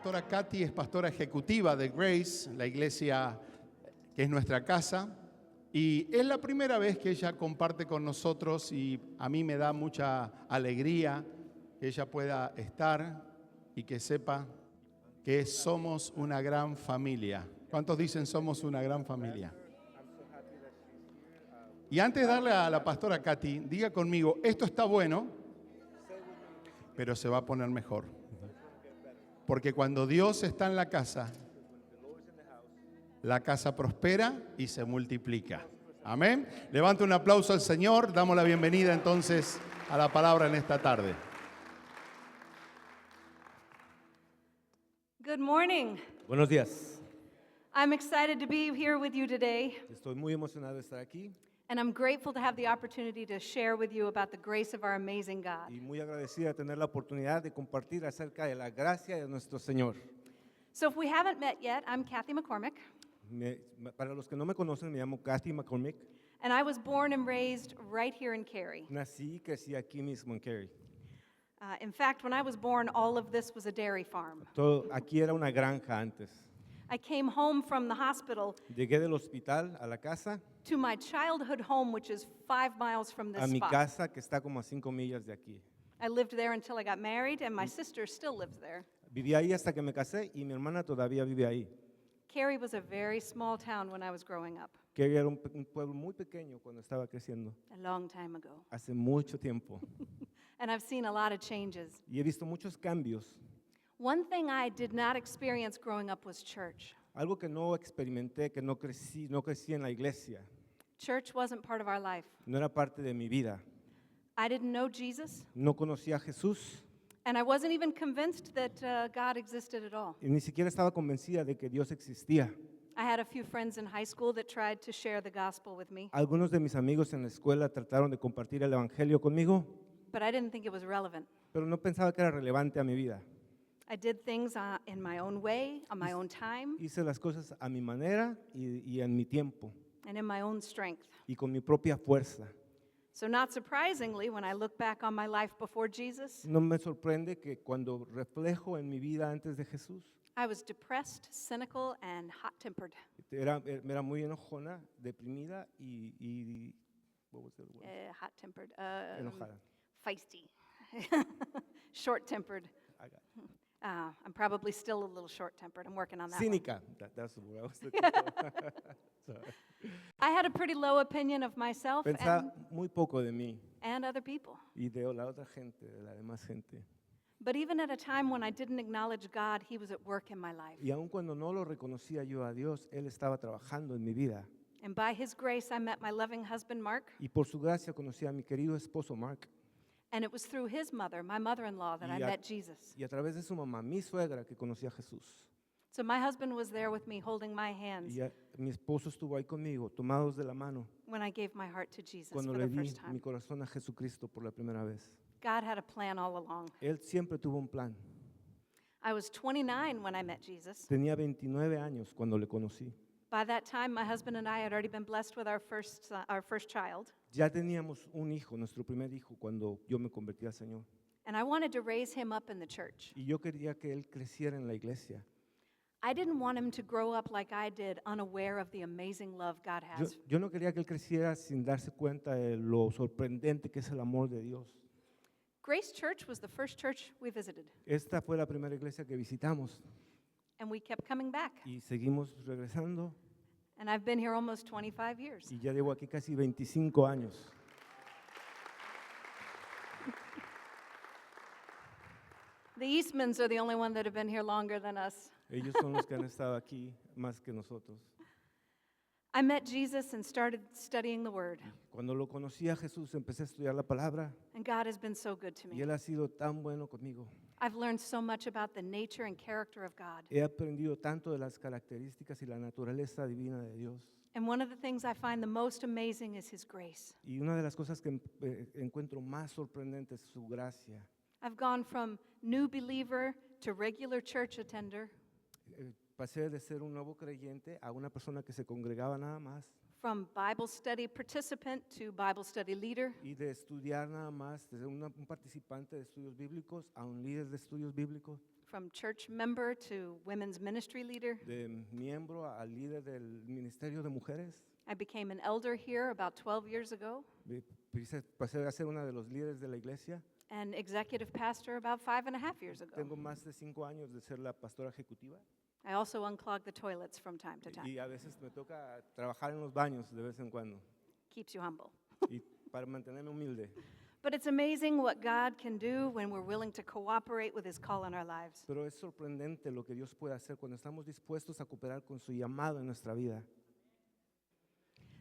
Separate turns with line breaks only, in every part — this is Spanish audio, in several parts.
pastora Katy es pastora ejecutiva de Grace, la iglesia que es nuestra casa. Y es la primera vez que ella comparte con nosotros y a mí me da mucha alegría que ella pueda estar y que sepa que somos una gran familia. ¿Cuántos dicen somos una gran familia? Y antes de darle a la pastora Katy, diga conmigo, esto está bueno, pero se va a poner mejor. Porque cuando Dios está en la casa prospera y se multiplica. Amén. Levanta un aplauso al Señor. Damos la bienvenida entonces a la palabra en esta tarde.
Good morning.
Buenos días.
I'm excited to be here with you today,
Estoy muy emocionado de estar aquí
and I'm grateful to have the opportunity to share with you about the grace of our amazing God.
y muy agradecida de tener la oportunidad de compartir acerca de la gracia de nuestro Señor.
So if we haven't met yet, I'm Kathy McCormick,
Para los que no me conocen, me llamo Kathy McCormick.
and I was born and raised right here in Cary.
Nací y crecí aquí mismo en Cary.
In fact, when I was born, all of this was a dairy farm.
Todo, aquí era una granja antes.
I came home from the hospital
Llegué del hospital a la casa,
to my childhood home, which is 5 miles from this
a mi
spot.
casa que está como a 5 millas de aquí.
I lived there until I got married, and my sister still lives there.
Viví ahí hasta que me casé y mi hermana todavía vive ahí.
Cary was a very small town when I was growing up,
Cary era un pueblo muy pequeño cuando estaba creciendo,
a long time ago.
hace mucho tiempo.
And I've seen a lot of changes.
Y he visto muchos cambios.
One thing I did not experience growing up was church.
Algo que no experimenté, que no crecí en la iglesia.
Church wasn't part of our life.
No era parte de mi vida.
I didn't know Jesus,
No conocía a Jesús
and I wasn't even convinced that God existed at all.
y ni siquiera estaba convencida de que Dios existía.
I had a few friends in high school that tried to share the gospel with me,
Algunos de mis amigos en la escuela trataron de compartir el evangelio conmigo,
but I didn't think it was relevant.
pero no pensaba que era relevante a mi vida.
I did things in my own way, on my own time,
Hice las cosas a mi manera y en mi tiempo
and in my own strength.
y con mi propia fuerza.
So not surprisingly, when I look back on my life before Jesus,
No me sorprende que cuando reflejo en mi vida antes de Jesús,
I was depressed, cynical, and hot-tempered.
era muy enojona, deprimida y what was the other word?
Hot-tempered.
Enojada.
Feisty. Short-tempered.
I got it.
I'm probably still a little short-tempered. I'm working on that one.
Cínica. That's the word I was looking for. Sorry.
I had a pretty low opinion of myself
Pensaba muy poco de mí
and other people.
y de la otra gente, de la demás gente.
But even at a time when I didn't acknowledge God, He was at work in my life.
Y aun cuando no lo reconocía yo a Dios, Él estaba trabajando en mi vida.
And by His grace, I met my loving husband, Mark.
Y por su gracia conocí a mi querido esposo Mark.
And it was through his mother, my mother-in-law, that I
Y a-
met Jesus.
Y a través de su mamá, mi suegra, que conocí a Jesús.
So my husband was there with me, holding my hands
Mi esposo estuvo ahí conmigo, tomados de la mano,
when I gave my heart to Jesus
cuando
for
le
the
di
first time.
mi corazón a Jesucristo por la primera vez.
God had a plan all along.
Él siempre tuvo un plan.
I was 29 when I met Jesus.
Tenía 29 años cuando le conocí.
By that time, my husband and I had already been blessed with our first child,
Ya teníamos un hijo, nuestro primer hijo, cuando yo me convertí al Señor.
and I wanted to raise him up in the church.
Y yo quería que él creciera en la iglesia.
I didn't want him to grow up like I did, unaware of the amazing love God has.
Yo no quería que él creciera sin darse cuenta de lo sorprendente que es el amor de Dios.
Grace Church was the first church we visited,
Esta fue la primera iglesia que visitamos
and we kept coming back.
y seguimos regresando
And I've been here almost 25 years.
y ya llevo aquí casi 25 años.
The Eastmans are the only one that have been here longer than us.
Ellos son los que han estado aquí más que nosotros.
I met Jesus and started studying the Word,
Cuando lo conocí a Jesús, empecé a estudiar la palabra
and God has been so good to
y
me.
Él ha sido tan bueno conmigo.
I've learned so much about the nature and character of God.
He aprendido tanto de las características y la naturaleza divina de Dios.
And one of the things I find the most amazing is His grace.
Y una de las cosas que encuentro más sorprendente es su gracia.
I've gone from new believer to regular church attender,
Pasé de ser un nuevo creyente a una persona que se congregaba nada más
from Bible study participant to Bible study leader,
y de estudiar nada más, de ser un participante de estudios bíblicos a un líder de estudios bíblicos,
from church member to women's ministry leader.
de miembro a líder del Ministerio de Mujeres.
I became an elder here about 12 years ago
Pasé a ser una de los líderes de la iglesia.
and executive pastor about 5.5 years ago.
Tengo más de 5 años de ser la pastora ejecutiva
I also unclog the toilets from time to time.
y a veces me toca trabajar en los baños de vez en cuando
Keeps you humble.
y para mantenerme humilde.
But it's amazing what God can do when we're willing to cooperate with His call in our lives.
Pero es sorprendente lo que Dios puede hacer cuando estamos dispuestos a cooperar con su llamado en nuestra vida.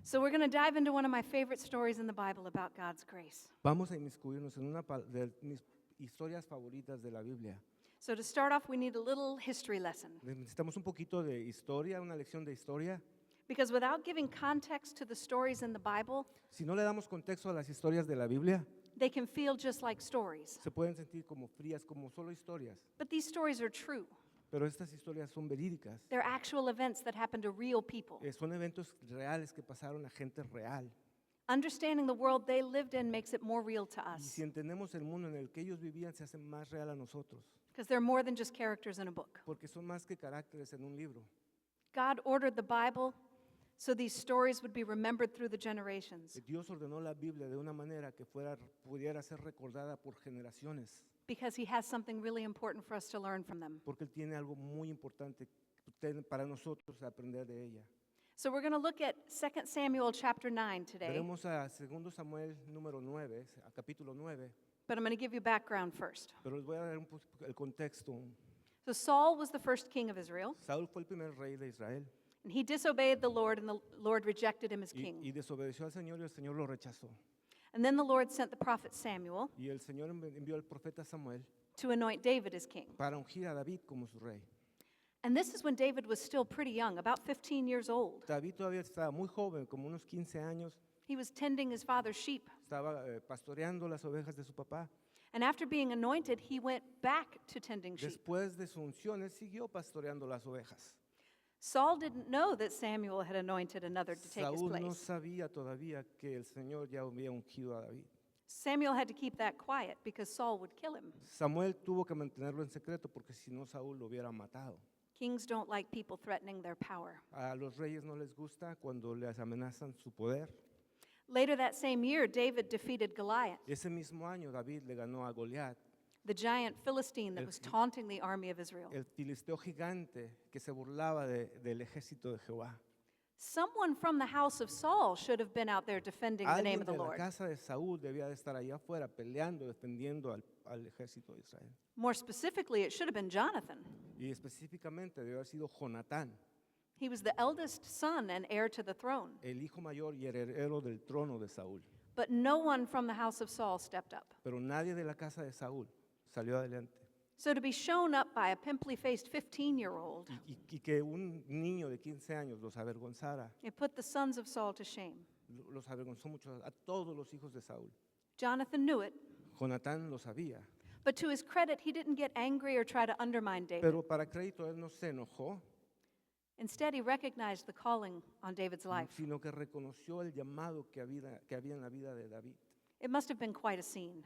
So we're going to dive into one of my favorite stories in the Bible about God's grace.
Vamos a inmiscuirnos en una de mis historias favoritas de la Biblia.
So to start off, we need a little history lesson.
Necesitamos un poquito de historia, una lección de historia.
Because without giving context to the stories in the Bible,
Si no le damos contexto a las historias de la Biblia,
they can feel just like stories.
se pueden sentir como frías, como solo historias.
But these stories are true.
Pero estas historias son verídicas.
They're actual events that happen to real people.
Son eventos reales que pasaron a gente real.
Understanding the world they lived in makes it more real to
Y
us.
si entendemos el mundo en el que ellos vivían, se hace más real a nosotros.
Because they're more than just characters in a book.
Porque son más que caracteres en un libro.
God ordered the Bible so these stories would be remembered through the generations.
Dios ordenó la Biblia de una manera que pudiera ser recordada por generaciones.
Because He has something really important for us to learn from them.
Porque Él tiene algo muy importante para nosotros aprender de ella.
So we're going to look at 2 Samuel chapter 9 today.
Veremos a 2 Samuel número 9, a capítulo 9.
But I'm going to give you background first.
Pero les voy a dar el contexto.
So Saul was the first king of Israel,
Saúl fue el primer rey de Israel
and he disobeyed the Lord, and the Lord rejected him as
y
king.
desobedeció al Señor y el Señor lo rechazó.
And then the Lord sent the prophet Samuel
Y el Señor envió al profeta Samuel
to anoint David as king.
para ungir a David como su rey.
And this is when David was still pretty young, about 15 years old.
David todavía estaba muy joven, como unos 15 años.
He was tending his father's sheep.
Estaba pastoreando las ovejas de su papá.
And after being anointed, he went back to tending sheep.
Después de su unción, él siguió pastoreando las ovejas.
Saul didn't know that Samuel had anointed another to take his
Saúl no
place.
sabía todavía que el Señor ya había ungido a David.
Samuel had to keep that quiet because Saul would kill him.
Samuel tuvo que mantenerlo en secreto porque si no Saúl lo hubiera matado.
Kings don't like people threatening their power.
A los reyes no les gusta cuando les amenazan su poder.
Later that same year, David defeated Goliath,
Ese mismo año David le ganó a Goliat,
the giant Philistine that was taunting the army of Israel.
el filisteo gigante que se burlaba del ejército de Jehová.
Someone from the house of Saul should have been out there defending the name
Alguien
of the
de la
Lord.
casa de Saúl debía de estar allá afuera peleando, defendiendo al ejército de Israel.
More specifically, it should have been Jonathan.
Y específicamente debió haber sido Jonatán,
He was the eldest son and heir to the throne.
el hijo mayor y heredero del trono de Saúl.
But no one from the house of Saul stepped up.
Pero nadie de la casa de Saúl salió adelante.
So to be shown up by a pimply-faced 15-year-old,
Y que un niño de 15 años los avergonzara,
it put the sons of Saul to shame.
los avergonzó mucho a todos los hijos de Saúl.
Jonathan knew it,
Jonatán lo sabía,
but to his credit, he didn't get angry or try to undermine David.
pero para crédito él no se enojó,
Instead, he recognized the calling on David's life.
sino que reconoció el llamado que había en la vida de David.
It must have been quite a scene.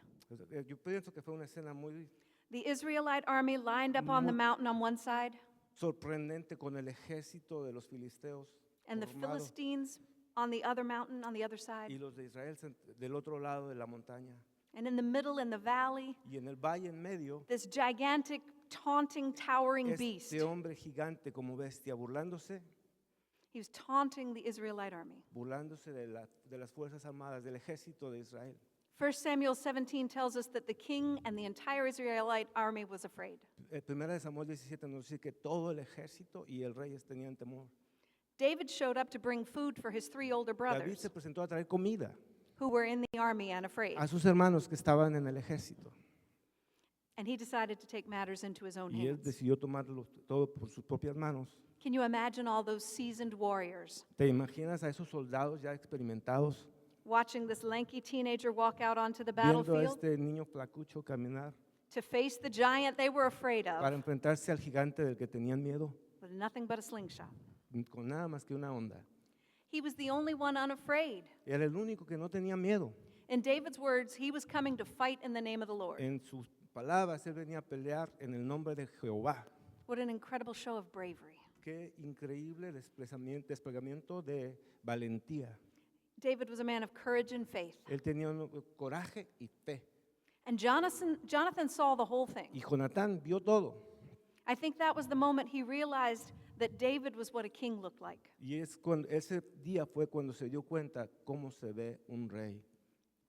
Yo pienso que fue una escena muy
The Israelite army lined up on the mountain on one side,
sorprendente con el ejército de los filisteos
and the
formado,
Philistines on the other mountain, on the other side.
y los de Israel del otro lado de la montaña.
And in the middle, in the valley,
Y en el valle en medio,
this gigantic, taunting, towering beast.
este hombre gigante como bestia, burlándose
He was taunting the Israelite army.
de las fuerzas armadas, del ejército de Israel.
1 Samuel 17 tells us that the king and the entire Israelite army was afraid.
Primera de Samuel 17 nos dice que todo el ejército y el rey tenían temor.
David showed up to bring food for his 3 older
David
brothers
se presentó a traer comida
who were in the army and afraid.
a sus hermanos que estaban en el ejército.
And he decided to take matters into his own
Y él
hands.
decidió tomarlo todo por sus propias manos.
Can you imagine all those seasoned warriors
¿Te imaginas a esos soldados ya experimentados
watching this lanky teenager walk out onto the
viendo a
battlefield
este niño flacucho caminar
to face the giant they were afraid
para
of
enfrentarse al gigante del que tenían miedo
with nothing but a slingshot?
con nada más que una onda?
He was the only one unafraid.
Era el único que no tenía miedo.
In David's words, he was coming to fight in the name of the Lord.
En sus palabras, él venía a pelear en el nombre de Jehová.
What an incredible show of bravery.
Qué increíble desplegamiento de valentía.
David was a man of courage and faith.
Él tenía coraje y fe.
And Jonathan saw the whole thing.
Y Jonatán vio todo.
I think that was the moment he realized that David was what a king looked like.
Y ese día fue cuando se dio cuenta cómo se ve un rey.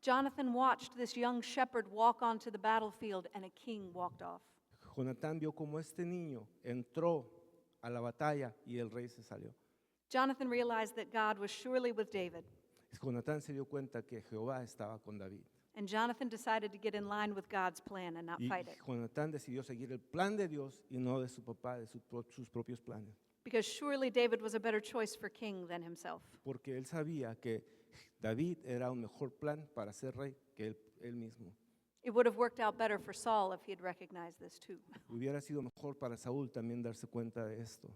Jonathan watched this young shepherd walk onto the battlefield and a king walked off.
Jonatán vio cómo este niño entró a la batalla y el rey se salió.
Jonathan realized that God was surely with David.
Jonatán se dio cuenta que Jehová estaba con David.
And Jonathan decided to get in line with God's plan and not
Y
fight it.
Jonatán decidió seguir el plan de Dios y no de su papá, de sus propios planes.
Because surely David was a better choice for king than himself.
Porque él sabía que David era un mejor plan para ser rey que él mismo.
It would have worked out better for Saul if he had recognized this too.
Hubiera sido mejor para Saúl también darse cuenta de esto.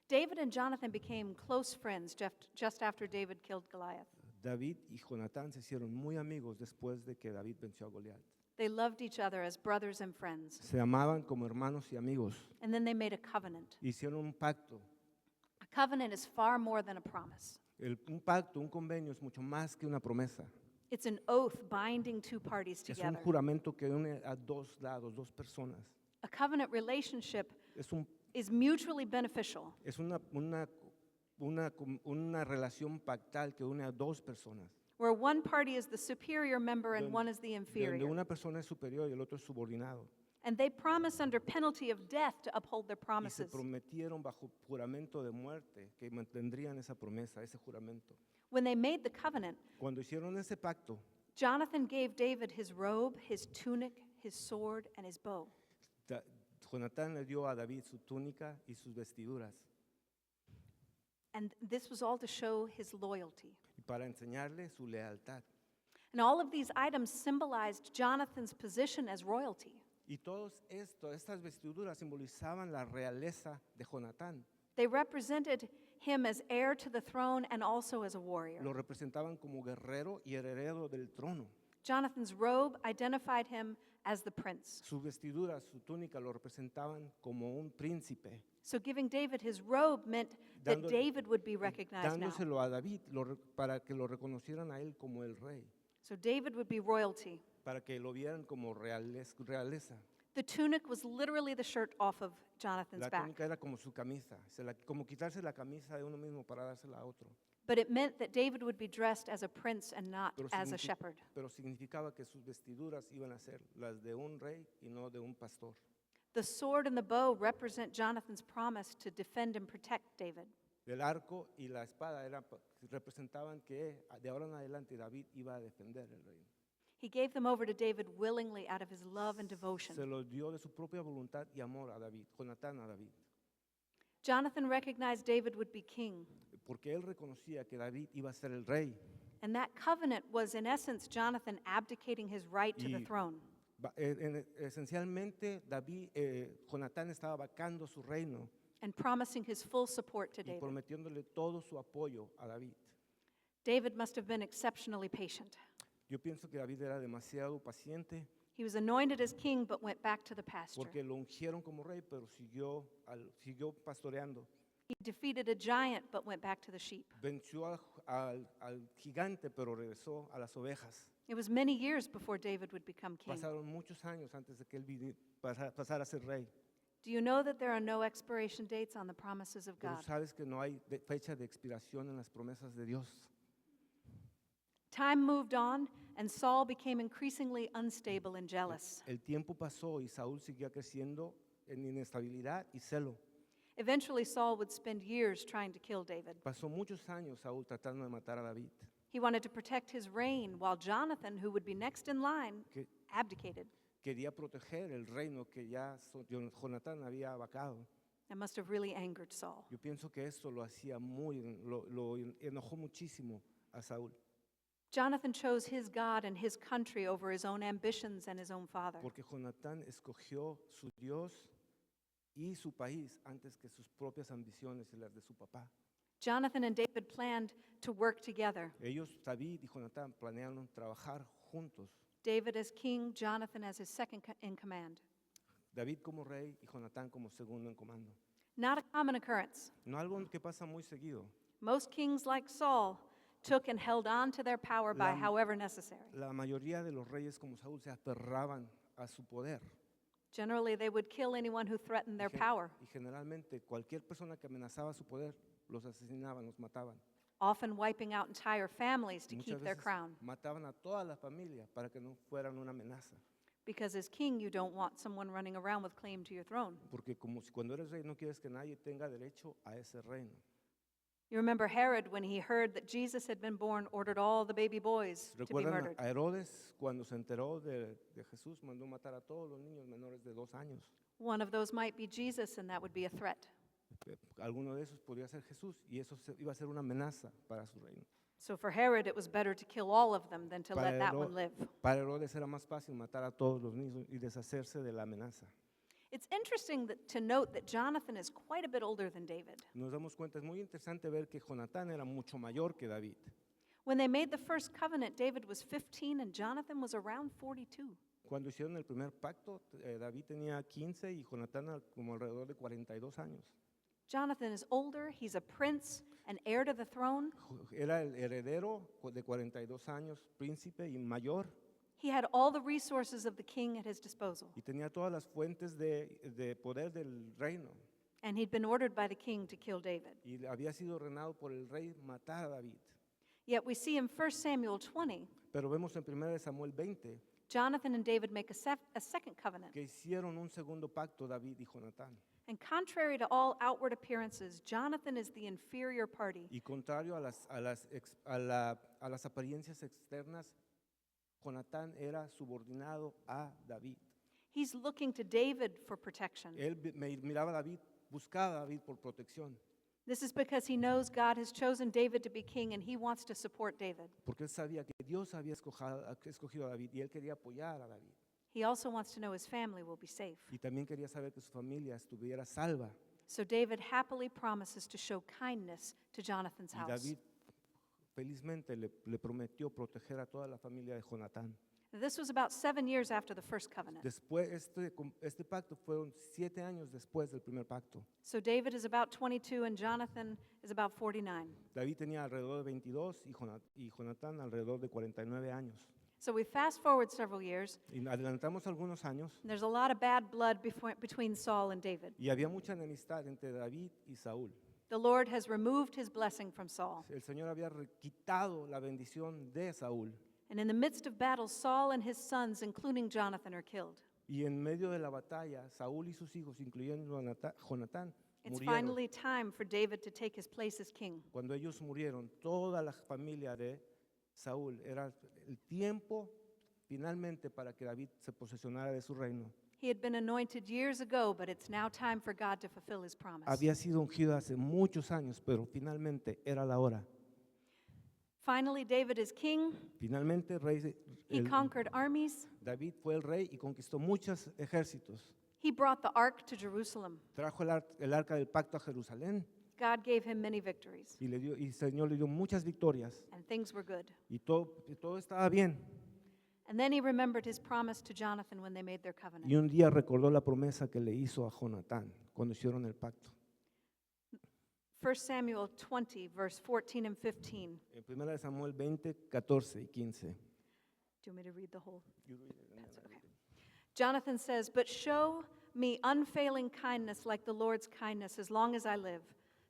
David and Jonathan became close friends just after David killed Goliath.
David y Jonatán se hicieron muy amigos después de que David venció a Goliat.
They loved each other as brothers and friends.
Se amaban como hermanos y amigos.
And then they made a covenant.
Hicieron un pacto.
A covenant is far more than a promise.
Un pacto, un convenio es mucho más que una promesa.
It's an oath binding two parties
Es un
together.
juramento que une a dos lados, dos personas.
A covenant relationship
Es, un,
is mutually beneficial.
es una relación pactal que une a dos personas.
Where one party is the superior member and
Donde-
one is the
Donde
inferior.
una persona es superior y el otro es subordinado.
And they promise under penalty of death to uphold their
Y se
promises.
prometieron bajo juramento de muerte que mantendrían esa promesa, ese juramento.
When they made the covenant,
Cuando hicieron ese pacto,
Jonathan gave David his robe, his tunic, his sword, and his bow.
Jonatán le dio a David su túnica y sus vestiduras
And this was all to show his loyalty.
y para enseñarle su lealtad.
And all of these items symbolized Jonathan's position as royalty.
Y estas vestiduras simbolizaban la realeza de Jonatán.
They represented him as heir to the throne and also as a warrior.
Lo representaban como guerrero y heredero del trono.
Jonathan's robe identified him as the prince.
Sus vestiduras, su túnica lo representaban como un príncipe.
So giving David his robe meant that
Dándole-
David would be recognized now.
Dándoselo a David para que lo reconocieran a él como el rey,
So David would be royalty.
para que lo vieran como realeza.
The tunic was literally the shirt off of Jonathan's
La
back.
túnica era como su camisa, como quitarse la camisa de uno mismo para dársela a otro.
But it meant that David would be dressed as a prince and not
Pero,
as a shepherd.
pero significaba que sus vestiduras iban a ser las de un rey y no de un pastor.
The sword and the bow represent Jonathan's promise to defend and protect David.
El arco y la espada representaban que de ahora en adelante David iba a defender el reino.
He gave them over to David willingly out of his love and devotion.
Se los dio de su propia voluntad y amor a David, Jonatán a David,
Jonathan recognized David would be king.
porque él reconocía que David iba a ser el rey.
And that covenant was, in essence, Jonathan abdicating his right to the
Y-
throne.
Esencialmente, Jonatán estaba vacando su reino
And promising his full support to
y
David.
prometiéndole todo su apoyo a David.
David must have been exceptionally patient.
Yo pienso que David era demasiado paciente
He was anointed as king but went back to the pasture.
porque lo ungieron como rey, pero siguió pastoreando.
He defeated a giant but went back to the sheep.
Venció al gigante, pero regresó a las ovejas.
It was many years before David would become king.
Pasaron muchos años antes de que él pasara a ser rey.
Do you know that there are no expiration dates on the promises of
Pero
God?
sabes que no hay fecha de expiración en las promesas de Dios.
Time moved on, and Saul became increasingly unstable and jealous.
El tiempo pasó y Saúl seguía creciendo en inestabilidad y celo.
Eventually, Saul would spend years trying to kill David.
Pasó muchos años Saúl tratando de matar a David.
He wanted to protect his reign, while Jonathan, who would be next in line,
Que
abdicated.
quería proteger el reino que ya Jonatán había vacado.
That must have really angered Saul.
Yo pienso que esto lo enojó muchísimo a Saúl,
Jonathan chose his God and his country over his own ambitions and his own father.
porque Jonatán escogió su Dios y su país antes que sus propias ambiciones y las de su papá.
Jonathan and David planned to work together.
Ellos, David y Jonatán, planearon trabajar juntos.
David as king, Jonathan as his second in command.
David como rey y Jonatán como segundo en comando.
Not a common occurrence.
No algo que pasa muy seguido.
Most kings, like Saul, took and held on to their power by
La-
however necessary.
La mayoría de los reyes como Saúl se aferraban a su poder.
Generally, they would kill anyone who threatened their power,
Y generalmente cualquier persona que amenazaba su poder los asesinaban, los mataban.
often wiping out entire families to
Y
keep
muchas
their
veces
crown.
mataban a toda la familia para que no fueran una amenaza.
Because as king, you don't want someone running around with claim to your throne.
Porque como si cuando eres rey no quieres que nadie tenga derecho a ese reino.
You remember Herod, when he heard that Jesus had been born, ordered all the baby boys to be
¿Recuerdan
murdered.
a Herodes cuando se enteró de Jesús? Mandó matar a todos los niños menores de 2 años.
One of those might be Jesus, and that would be a threat.
Alguno de esos podría ser Jesús y eso iba a ser una amenaza para su reino.
So for Herod, it was better to kill all of them than to let that one live.
Para Herodes era más fácil matar a todos los niños y deshacerse de la amenaza.
It's interesting to note that Jonathan is quite a bit older than David.
Nos damos cuenta, es muy interesante ver que Jonatán era mucho mayor que David.
When they made the first covenant, David was 15 and Jonathan was around 42.
Cuando hicieron el primer pacto, David tenía 15 y Jonatán como alrededor de 42 años.
Jonathan is older, he's a prince, an heir to the throne.
Era el heredero de 42 años, príncipe y mayor,
He had all the resources of the king at his disposal,
y tenía todas las fuentes de poder del reino.
and he'd been ordered by the king to kill David.
Y había sido ordenado por el rey matar a David.
Yet we see in 1 Samuel 20,
Pero vemos en 1 Samuel 20
Jonathan and David make a second covenant.
que hicieron un segundo pacto David y Jonatán.
And contrary to all outward appearances, Jonathan is the inferior party.
Y contrario a las apariencias externas, Jonatán era subordinado a David.
He's looking to David for protection.
Él miraba a David, buscaba a David por protección,
This is because he knows God has chosen David to be king and he wants to support David.
porque él sabía que Dios había escogido a David y él quería apoyar a David.
He also wants to know his family will be safe.
Y también quería saber que su familia estuviera salva.
So David happily promises to show kindness to Jonathan's
Y
house.
David felizmente le prometió proteger a toda la familia de Jonatán.
This was about 7 years after the first covenant.
Después, este pacto fueron 7 años después del primer pacto.
So David is about 22 and Jonathan is about 49.
David tenía alrededor de 22 y Jonatán alrededor de 49 años.
So we fast forward several years.
Y adelantamos algunos años
And there's a lot of bad blood between Saul and David.
y había mucha enemistad entre David y Saúl.
The Lord has removed his blessing from Saul.
El Señor había quitado la bendición de Saúl.
And in the midst of battle, Saul and his sons, including Jonathan, are killed.
Y en medio de la batalla, Saúl y sus hijos, incluyendo a Jonatán,
It's
murieron.
finally time for David to take his place as king.
Cuando ellos murieron, toda la familia de Saúl, era el tiempo finalmente para que David se posesionara de su reino.
He had been anointed years ago, but it's now time for God to fulfill his promise.
Había sido ungido hace muchos años, pero finalmente era la hora.
Finally, David is king.
Finalmente
He conquered armies.
David fue el rey y conquistó muchos ejércitos.
He brought the ark to Jerusalem.
Trajo el arca del pacto a Jerusalén
God gave him many victories,
y el Señor le dio muchas victorias
and things were good.
y todo estaba bien.
And then he remembered his promise to Jonathan when they made their covenant.
Y un día recordó la promesa que le hizo a Jonatán cuando hicieron el pacto.
1 Samuel 20, verse 14 and 15.
En 1 Samuel 20, 14 y 15.
Do you want me to read the whole? That's okay. Jonathan says, "But show me unfailing kindness like the Lord's kindness as long as I live,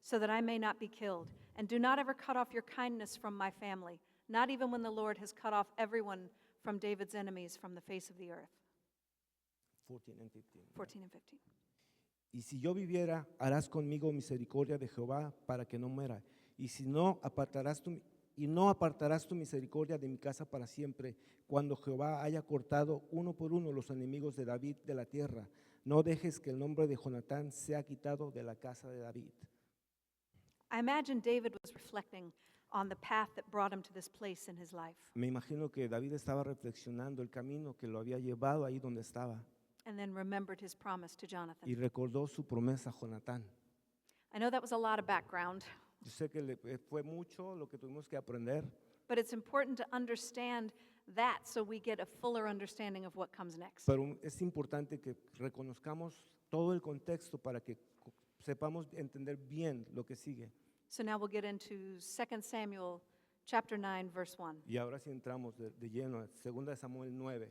so that I may not be killed. And do not ever cut off your kindness from my family, not even when the Lord has cut off everyone from David's enemies from the face of the earth."
14 and 15.
14 and 15.
Y si yo viviera, harás conmigo misericordia de Jehová para que no muera. Y si no apartarás tu misericordia de mi casa para siempre, cuando Jehová haya cortado uno por uno los enemigos de David de la tierra. No dejes que el nombre de Jonatán sea quitado de la casa de David.
I imagine David was reflecting on the path that brought him to this place in his life,
Me imagino que David estaba reflexionando el camino que lo había llevado ahí donde estaba
and then remembered his promise to
y
Jonathan.
recordó su promesa a Jonatán.
I know that was a lot of background,
Yo sé que fue mucho lo que tuvimos que aprender,
but it's important to understand that so we get a fuller understanding of what comes next.
Pero es importante que reconozcamos todo el contexto para que sepamos entender bien lo que sigue.
So now we'll get into 2 Samuel chapter 9, verse 1.
Y ahora sí entramos de lleno a 2 Samuel 9.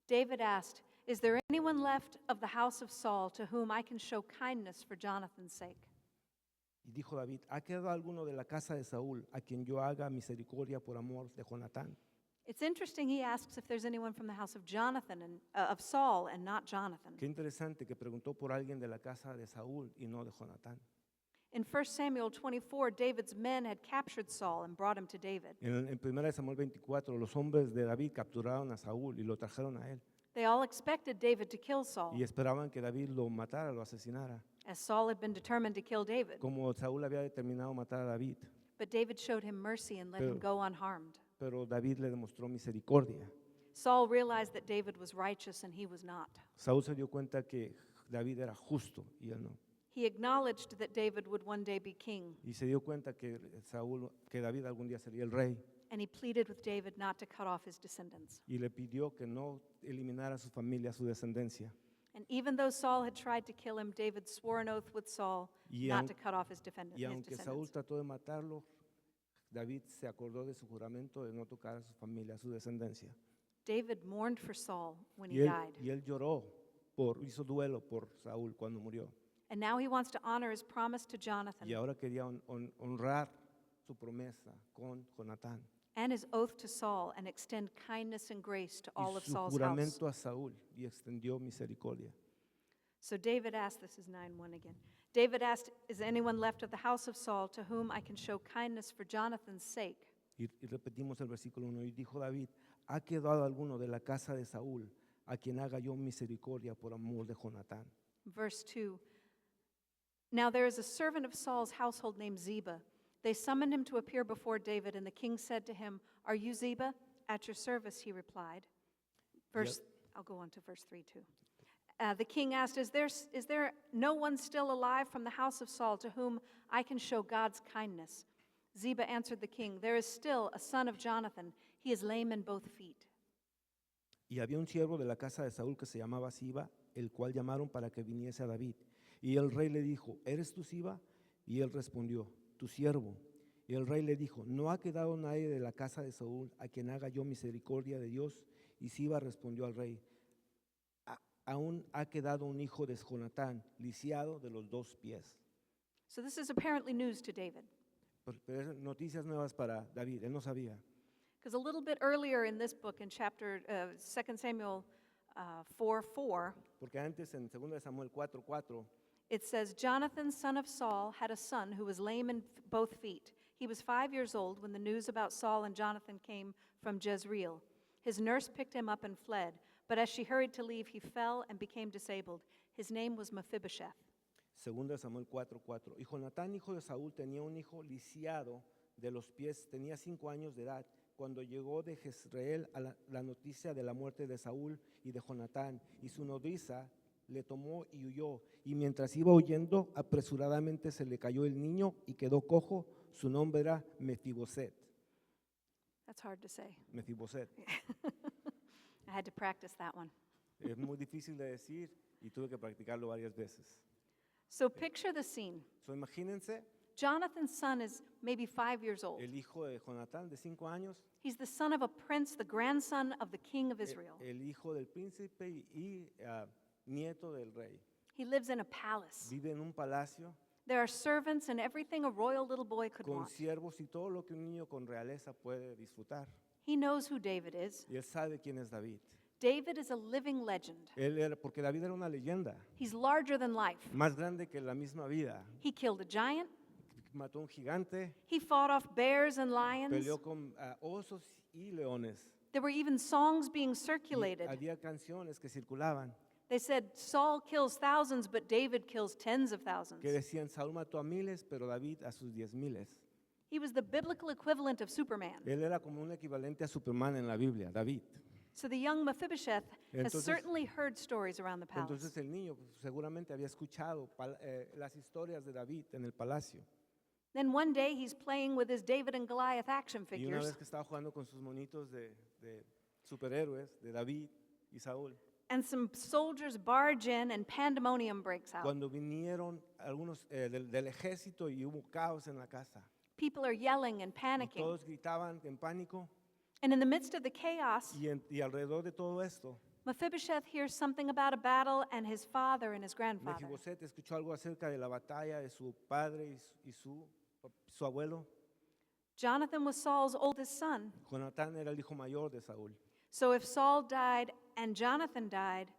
David asked, "Is there anyone left of the house of Saul to whom I can show kindness for Jonathan's sake?"
Y dijo David, ¿ha quedado alguno de la casa de Saúl a quien yo haga misericordia por amor de Jonatán?
It's interesting he asks if there's anyone from the house of Jonathan and of Saul and not Jonathan.
Qué interesante que preguntó por alguien de la casa de Saúl y no de Jonatán.
In 1 Samuel 24, David's men had captured Saul and brought him to David.
En 1 Samuel 24, los hombres de David capturaron a Saúl y lo trajeron a él.
They all expected David to kill Saul,
Y esperaban que David lo matara, lo asesinara,
as Saul had been determined to kill David.
como Saúl había determinado matar a David.
But David showed him mercy and let him go unharmed.
Pero David le demostró misericordia.
Saul realized that David was righteous and he was not.
Saúl se dio cuenta que David era justo y él no.
He acknowledged that David would one day be king,
Y se dio cuenta que David algún día sería el rey.
and he pleaded with David not to cut off his descendants.
Y le pidió que no eliminara a su familia, a su descendencia.
And even though Saul had tried to kill him, David swore an oath with Saul
Y
not
aun-
to cut off his
Y aunque Saúl
descendants.
trató de matarlo, David se acordó de su juramento de no tocar a su familia, a su descendencia.
David mourned for Saul when
Y
he
él,
died.
y él lloró, hizo duelo por Saúl cuando murió.
And now he wants to honor his promise to Jonathan
Y ahora quería honrar su promesa con Jonatán
and his oath to Saul and extend kindness and grace to all
y
of
su
Saul's house.
juramento a Saúl y extendió misericordia.
So David asked, this is 9:1 again. David asked, "Is anyone left of the house of Saul to whom I can show kindness for Jonathan's sake?"
Y repetimos el versículo 1. Y dijo David, ¿ha quedado alguno de la casa de Saúl a quien haga yo misericordia por amor de Jonatán?
Verse 2. Now there is a servant of Saul's household named Ziba. They summoned him to appear before David, and the king said to him, "Are you Ziba?" "At your service," he replied. I'll go on to verse 3 too. The king asked, is there no one still alive from the house of Saul to whom I can show God's kindness?" Ziba answered the king, "There is still a son of Jonathan. He is lame in both feet."
Y había un siervo de la casa de Saúl que se llamaba Siba, el cual llamaron para que viniese a David. Y el rey le dijo, ¿eres tú Siba? Y él respondió, tu siervo. Y el rey le dijo, ¿no ha quedado nadie de la casa de Saúl a quien haga yo misericordia de Dios? Y Siba respondió al rey, aún ha quedado un hijo de Jonatán, lisiado de los 2 pies.
So this is apparently news to David.
Pero eran noticias nuevas para David, él no sabía.
Because a little bit earlier in this book, in chapter 2 Samuel 4:4,
Porque antes en 2 Samuel 4:4
it says, "Jonathan, son of Saul, had a son who was lame in both feet. He was 5 years old when the news about Saul and Jonathan came from Jezreel. His nurse picked him up and fled, but as she hurried to leave, he fell and became disabled. His name was Mephibosheth."
2 Samuel 4:4. Y Jonatán, hijo de Saúl, tenía un hijo lisiado de los pies, tenía 5 años de edad, cuando llegó de Jezreel a la noticia de la muerte de Saúl y de Jonatán, y su nodriza le tomó y huyó, y mientras iba huyendo, apresuradamente se le cayó el niño y quedó cojo. Su nombre era Mefiboset.
That's hard to say.
Mefiboset.
I had to practice that one.
Es muy difícil de decir y tuve que practicarlo varias veces.
So picture the scene.
So, imagínense
Jonathan's son is maybe 5 years old.
el hijo de Jonatán de 5 años,
He's the son of a prince, the grandson of the king of Israel.
el hijo del príncipe y nieto del rey.
He lives in a palace.
Vive en un palacio
There are servants and everything a royal little boy could
con
want.
siervos y todo lo que un niño con realeza puede disfrutar.
He knows who David is.
Y él sabe quién es David.
David is a living legend.
Porque David era una leyenda,
He's larger than life.
más grande que la misma vida.
He killed a giant.
Mató un gigante,
He fought off bears and lions.
peleó con osos y leones.
There were even songs being
Y
circulated.
había canciones que circulaban
They said, "Saul kills thousands, but David kills tens of thousands."
que decían, Saúl mató a miles, pero David a sus 10,000.
He was the biblical equivalent of Superman.
Él era como un equivalente a Superman en la Biblia, David.
So the young Mephibosheth has
Entonces-
certainly heard stories around the palace.
Entonces el niño seguramente había escuchado las historias de David en el palacio.
Then one day he's playing with his David and Goliath action
Y una
figures,
vez que estaba jugando con sus monitos de superhéroes, de David y Saúl,
and some soldiers barge in and pandemonium breaks out.
cuando vinieron algunos del ejército y hubo caos en la casa,
People are yelling and
y
panicking.
todos gritaban en pánico,
And in the midst of the chaos,
y alrededor de todo esto,
Mephibosheth hears something about a battle and his father and his grandfather.
Mefiboset escuchó algo acerca de la batalla de su padre y su abuelo.
Jonathan was Saul's oldest son.
Jonatán era el hijo mayor de Saúl.
So if Saul died and Jonathan died,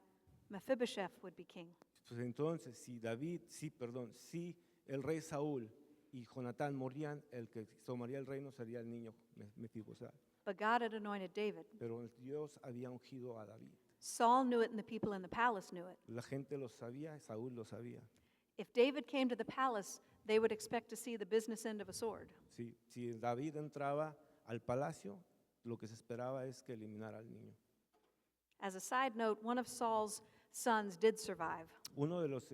Mephibosheth would be king.
Pues entonces, si el rey Saúl y Jonatán morían, el que tomaría el reino sería el niño Mefiboset.
But God had anointed David.
Pero Dios había ungido a David.
Saul knew it and the people in the palace knew it.
La gente lo sabía, Saúl lo sabía.
If David came to the palace, they would expect to see the business end of a sword.
Si David entraba al palacio, lo que se esperaba es que eliminara al niño.
As a side note, one of Saul's sons did survive.
Uno de los,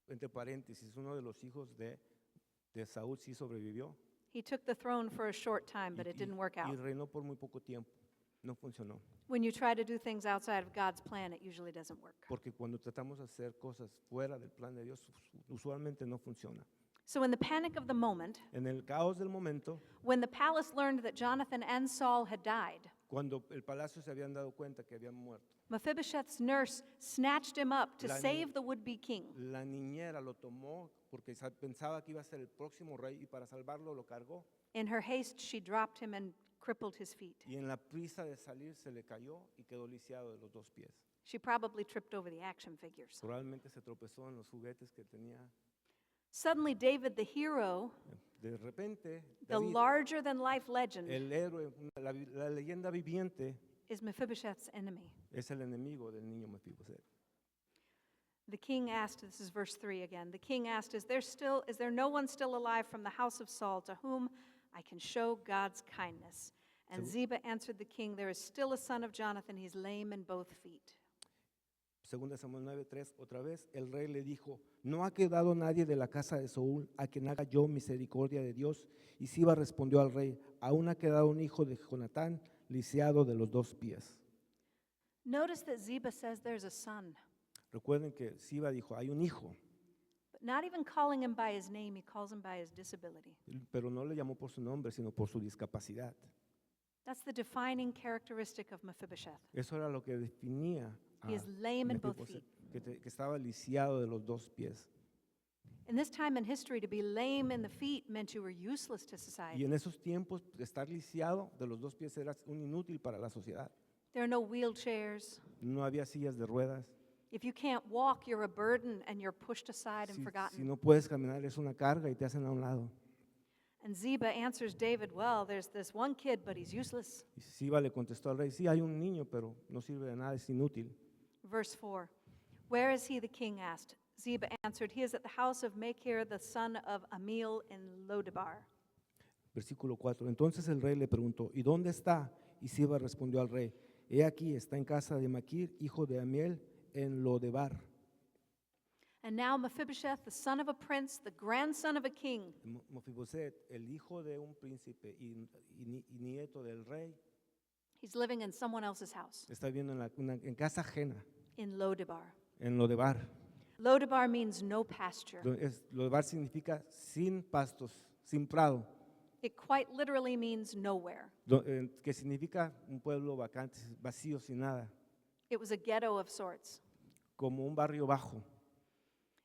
entre paréntesis, uno de los hijos de Saúl sí sobrevivió.
He took the throne for a short time, but it didn't work
Y
out.
reinó por muy poco tiempo. No funcionó.
When you try to do things outside of God's plan, it usually doesn't work.
Porque cuando tratamos de hacer cosas fuera del plan de Dios, usualmente no funciona.
So, in the panic of the moment,
En el caos del momento,
when the palace learned that Jonathan and Saul had died,
cuando el palacio se habían dado cuenta que habían muerto,
Mephibosheth's nurse snatched him up to
La
save the would-be king.
la niñera lo tomó porque pensaba que iba a ser el próximo rey y para salvarlo lo cargó.
In her haste, she dropped him and crippled his feet.
Y en la prisa de salir se le cayó y quedó lisiado de los dos pies.
She probably tripped over the action figures.
Probablemente se tropezó en los juguetes que tenía.
Suddenly, David, the hero,
De repente,
the
David,
larger-than-life legend,
el héroe, la leyenda viviente,
is Mephibosheth's enemy.
es el enemigo del niño Mefiboset.
The king asked, this is verse 3 again, the king asked, is there no one still alive from the house of Saul to whom I can show God's kindness? And Ziba answered the king, there is still a son of Jonathan, he's lame in both feet.
Segunda Samuel 9:3, otra vez, el rey le dijo, no ha quedado nadie de la casa de Saúl a quien haga yo misericordia de Dios. Y Siba respondió al rey, aún ha quedado un hijo de Jonatán, lisiado de los dos pies.
Notice that Ziba says there's a son,
Recuerden que Siba dijo, hay un hijo,
but not even calling him by his name, he calls him by his disability.
pero no le llamó por su nombre, sino por su discapacidad.
That's the defining characteristic of Mephibosheth.
Eso era lo que definía a
He is lame in both
Mefiboset,
feet.
que estaba lisiado de los dos pies.
In this time in history, to be lame in the feet meant you were useless to
Y
society.
en esos tiempos, estar lisiado de los dos pies era un inútil para la sociedad.
There are no wheelchairs.
No había sillas de ruedas.
If you can't walk, you're a burden and you're pushed aside and
Si
forgotten.
no puedes caminar, es una carga y te hacen a un lado.
And Ziba answers David, well, there's this one kid, but he's useless.
Y Siba le contestó al rey, sí, hay un niño, pero no sirve de nada, es inútil.
Verse 4. Where is he? The king asked. Ziba answered, he is at the house of Machir, the son of Amiel in Lodebar.
Versículo 4. Entonces el rey le preguntó, ¿y dónde está? Y Siba respondió al rey, he aquí, está en casa de Maquir, hijo de Amiel, en Lodebar.
And now Mephibosheth, the son of a prince, the grandson of a king,
Mefiboset, el hijo de un príncipe y nieto del rey,
he's living in someone else's house,
está viviendo en casa ajena,
in Lodebar.
en Lodebar.
Lodebar means no pasture.
Lodebar significa sin pastos, sin prado,
It quite literally means nowhere.
que significa un pueblo vacante, vacío, sin nada,
It was a ghetto of sorts.
como un barrio bajo,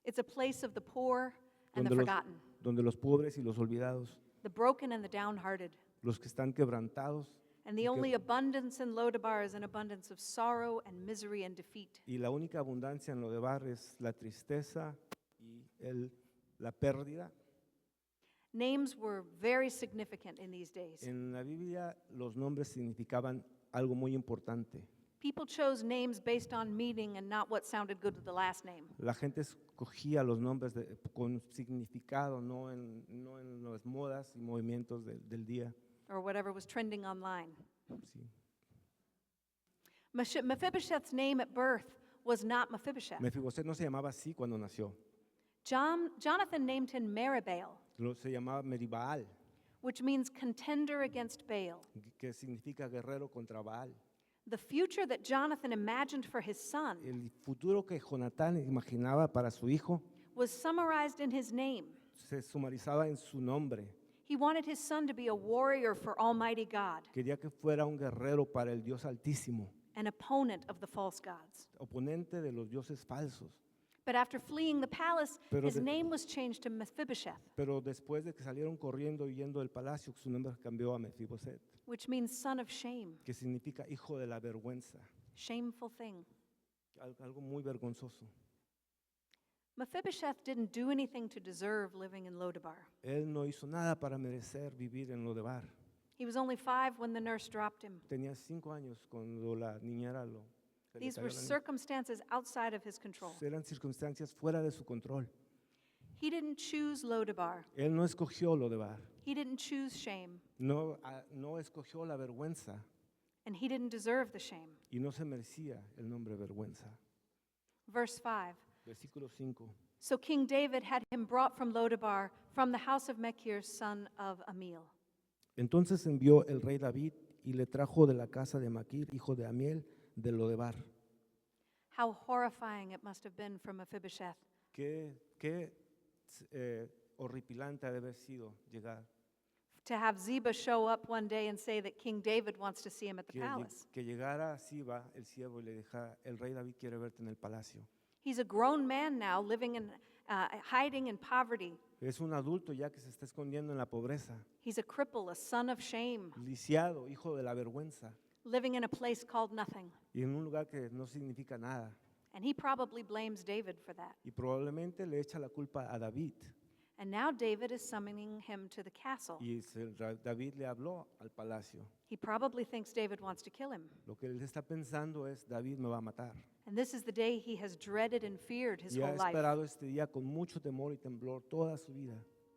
It's a place of the poor and the
donde los,
forgotten,
donde los pobres y los olvidados,
the broken and the downhearted.
los que están quebrantados,
And the only abundance in Lodebar is an abundance of sorrow and misery and defeat.
y la única abundancia en Lodebar es la tristeza y la pérdida.
Names were very significant in these days.
En la Biblia los nombres significaban algo muy importante.
People chose names based on meaning and not what sounded good with the last name.
La gente escogía los nombres con significado, no en las modas y movimientos del día.
Or whatever was trending online.
Sí.
Mephibosheth's name at birth was not Mephibosheth.
Mefiboset no se llamaba así cuando nació.
Jonathan named him Meribbaal.
Se llamaba Meribaal,
which means contender against Baal.
que significa guerrero contra Baal.
The future that Jonathan imagined for his son
El futuro que Jonatán imaginaba para su hijo
was summarized in his name.
se sumarizaba en su nombre.
He wanted his son to be a warrior for Almighty God,
Quería que fuera un guerrero para el Dios Altísimo,
an opponent of the false gods.
oponente de los dioses falsos.
But after fleeing the palace,
Pero
his
de-
name was changed to Mephibosheth,
Pero después de que salieron corriendo huyendo del palacio, su nombre cambió a Mefiboset,
which means son of shame,
que significa hijo de la vergüenza,
shameful thing.
algo muy vergonzoso.
Mephibosheth didn't do anything to deserve living in Lodabar.
Él no hizo nada para merecer vivir en Lodebar.
He was only 5 when the nurse dropped him.
Tenía 5 años cuando la niñera se le
These
cayó
were
la niña.
circumstances outside of his control.
Eran circunstancias fuera de su control.
He didn't choose Lodabar.
Él no escogió Lodebar,
He didn't choose shame,
no escogió la vergüenza
and he didn't deserve the shame.
y no se merecía el nombre vergüenza.
Verse 5.
Versículo 5.
So King David had him brought from Lodabar, from the house of Machir, son of Amiel.
Entonces envió el rey David y le trajo de la casa de Maquir, hijo de Amiel, de Lodebar.
How horrifying it must have been for Mephibosheth.
Qué horripilante ha de haber sido llegar,
To have Ziba show up one day and say that King David wants to see him at the
que,
palace.
que llegara Siba, el siervo, y le dijera, el rey David quiere verte en el palacio.
He's a grown man now, living in, hiding in poverty.
Es un adulto ya que se está escondiendo en la pobreza,
He's a cripple, a son of shame,
lisiado, hijo de la vergüenza,
living in a place called nothing.
y en un lugar que no significa nada.
And he probably blames David for that.
Y probablemente le echa la culpa a David.
And now David is summoning him to the castle.
Y David le habló al palacio.
He probably thinks David wants to kill him.
Lo que él está pensando es, David me va a matar.
And this is the day he has dreaded and feared his
Y ha
whole life.
esperado este día con mucho temor y temblor toda su vida.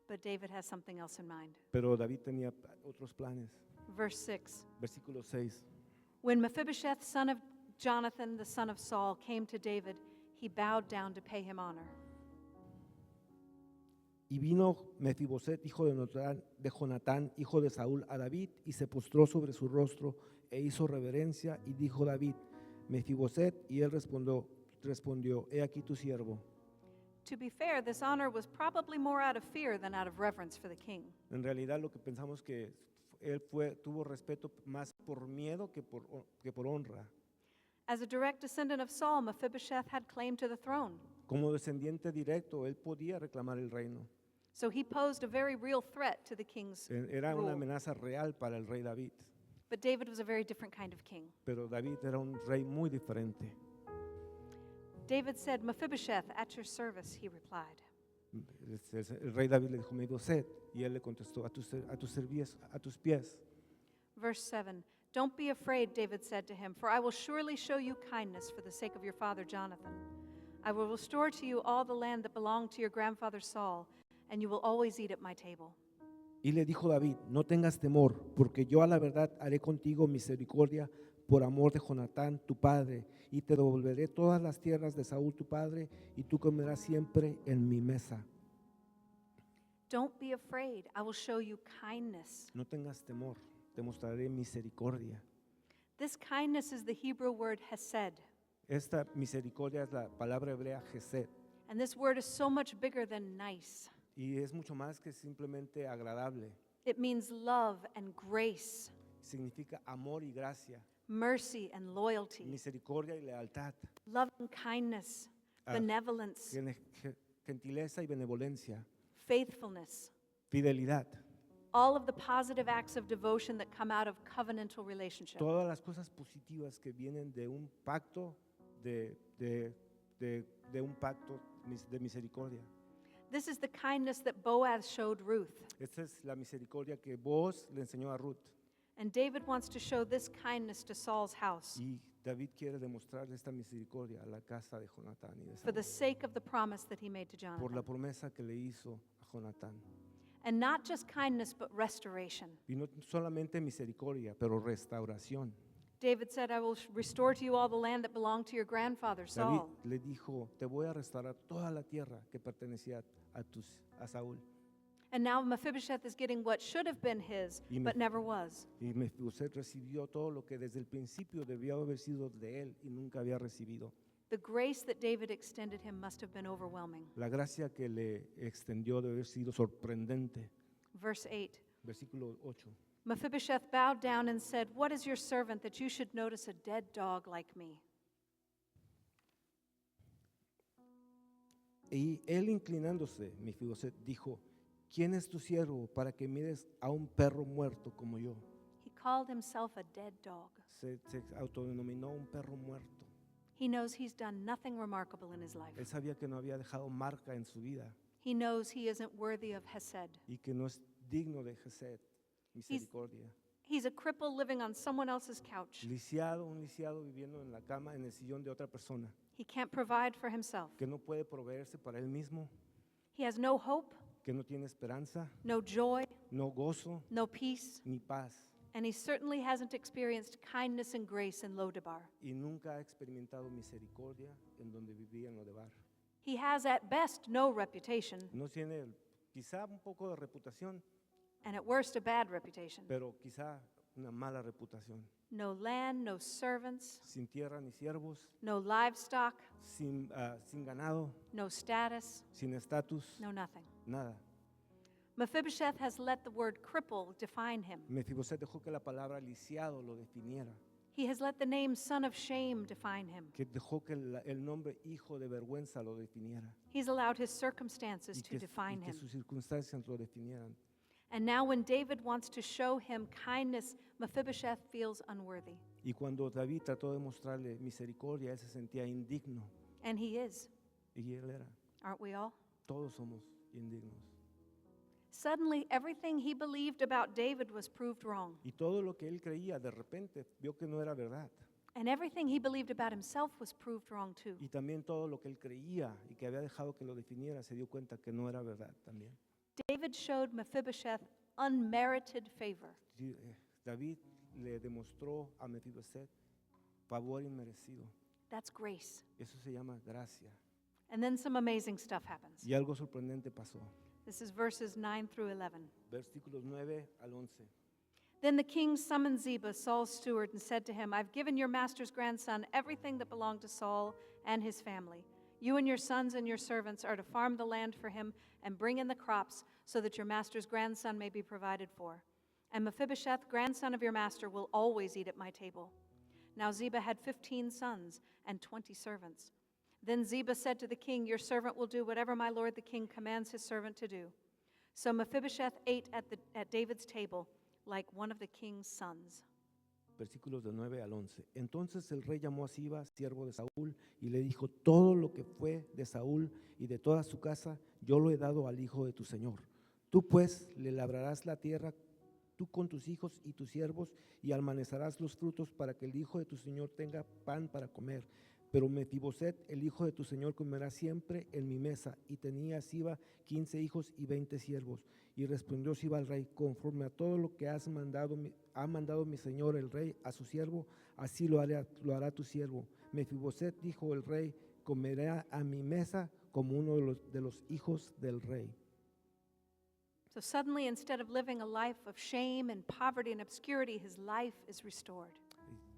But David has something else in mind.
Pero David tenía otros planes.
Verse 6.
Versículo 6.
When Mephibosheth, son of Jonathan, the son of Saul, came to David, he bowed down to pay him honor.
Y vino Mefiboset, hijo de Jonatán, hijo de Saúl, a David, y se postró sobre su rostro e hizo reverencia, y dijo David, Mefiboset, y él respondió, he aquí tu siervo.
To be fair, this honor was probably more out of fear than out of reverence for the king.
En realidad lo que pensamos que él tuvo respeto más por miedo que por honra.
As a direct descendant of Saul, Mephibosheth had claim to the throne.
Como descendiente directo, él podía reclamar el reino.
So he posed a very real threat to the king's
Era una
rule.
amenaza real para el rey David,
But David was a very different kind of king.
pero David era un rey muy diferente.
David said, Mephibosheth, at your service, he replied.
El rey David le dijo, Mefiboset, y él le contestó, a tus pies.
Verse 7. Don't be afraid, David said to him, for I will surely show you kindness for the sake of your father Jonathan. I will restore to you all the land that belonged to your grandfather Saul, and you will always eat at my table.
Y le dijo David, no tengas temor, porque yo a la verdad haré contigo misericordia por amor de Jonatán, tu padre, y te devolveré todas las tierras de Saúl, tu padre, y tú comerás siempre en mi mesa.
Don't be afraid. I will show you kindness.
No tengas temor, te mostraré misericordia.
This kindness is the Hebrew word hesed.
Esta misericordia es la palabra hebrea Gesed,
And this word is so much bigger than nice.
y es mucho más que simplemente agradable.
It means love and grace,
Significa amor y gracia,
mercy and loyalty,
misericordia y lealtad,
loving kindness,
Ah.
benevolence,
gentileza y benevolencia,
faithfulness.
fidelidad.
All of the positive acts of devotion that come out of covenantal relationship.
Todas las cosas positivas que vienen de un pacto de un pacto de misericordia.
This is the kindness that Boaz showed Ruth.
Esta es la misericordia que Boaz le enseñó a Ruth.
And David wants to show this kindness to Saul's house
Y David quiere demostrar esta misericordia a la casa de Jonatán y de
for the
Saúl,
sake of the promise that he made to
por la
Jonathan.
promesa que le hizo a Jonatán.
And not just kindness, but restoration.
Y no solamente misericordia, pero restauración.
David said, I will restore to you all the land that belonged to your grandfather
David
Saul.
le dijo, te voy a restaurar toda la tierra que pertenecía a Saúl.
And now Mephibosheth is getting what should have been his,
Y
but
Meph-
never was.
Y Mefiboset recibió todo lo que desde el principio debió haber sido de él y nunca había recibido.
The grace that David extended him must have been overwhelming.
La gracia que le extendió debe haber sido sorprendente.
Verse 8.
Versículo 8.
Mephibosheth bowed down and said, "What is your servant that you should notice a dead dog like me?"
Y él inclinándose, Mefiboset dijo, ¿quién es tu siervo para que mires a un perro muerto como yo?
He called himself a dead dog.
Se autodenominó un perro muerto.
He knows he's done nothing remarkable in his life.
Él sabía que no había dejado marca en su vida
He knows he isn't worthy of hesed.
y que no es digno de Gesed, misericordia.
He's a cripple living on someone else's couch.
Lisiado, un lisiado viviendo en la cama, en el sillón de otra persona,
He can't provide for himself.
que no puede proveerse para él mismo,
He has no hope,
que no tiene esperanza,
no joy,
no gozo,
no peace,
ni paz,
and he certainly hasn't experienced kindness and grace in Lodabar.
y nunca ha experimentado misericordia en donde vivía en Lodebar.
He has at best no reputation,
No tiene quizá un poco de reputación,
and at worst a bad reputation.
pero quizá una mala reputación.
No land, no servants,
Sin tierra ni siervos,
no livestock,
sin ganado,
no status,
sin estatus,
no nothing.
nada.
Mephibosheth has let the word cripple define him.
Mefiboset dejó que la palabra lisiado lo definiera,
He has let the name son of shame define him.
que dejó que el nombre hijo de vergüenza lo definiera
He's allowed his circumstances
y
to
que,
define
y que
him.
sus circunstancias lo definieran.
And now, when David wants to show him kindness, Mephibosheth feels unworthy.
Y cuando David trató de mostrarle misericordia, él se sentía indigno.
And he is,
Y él era.
aren't we all?
Todos somos indignos.
Suddenly, everything he believed about David was proved wrong.
Y todo lo que él creía, de repente, vio que no era verdad.
And everything he believed about himself was proved wrong too.
Y también todo lo que él creía y que había dejado que lo definiera, se dio cuenta que no era verdad también.
David showed Mephibosheth unmerited favor.
Sí, David le demostró a Mefiboset favor inmerecido.
That's grace.
Eso se llama gracia.
And then some amazing stuff happens.
Y algo sorprendente pasó.
This is verses 9 through 11.
Versículos 9 al 11.
Then the king summoned Ziba, Saul's steward, and said to him, "I've given your master's grandson everything that belonged to Saul and his family. You and your sons and your servants are to farm the land for him and bring in the crops so that your master's grandson may be provided for. And Mephibosheth, grandson of your master, will always eat at my table." Now Ziba had 15 sons and 20 servants. Then Ziba said to the king, "Your servant will do whatever my lord the king commands his servant to do." So Mephibosheth ate at David's table like one of the king's sons.
Versículos de 9 al 11. Entonces el rey llamó a Siba, siervo de Saúl, y le dijo, todo lo que fue de Saúl y de toda su casa, yo lo he dado al hijo de tu señor. Tú pues le labrarás la tierra, tú con tus hijos y tus siervos, y almacenarás los frutos para que el hijo de tu señor tenga pan para comer. Pero Mefiboset, el hijo de tu señor, comerá siempre en mi mesa. Y tenía Siba 15 hijos y 20 siervos. Y respondió Siba al rey, conforme a todo lo que ha mandado mi señor el rey a su siervo, así lo hará tu siervo. Mefiboset, dijo el rey, comerá a mi mesa como uno de los hijos del rey.
So suddenly, instead of living a life of shame and poverty and obscurity, his life is restored.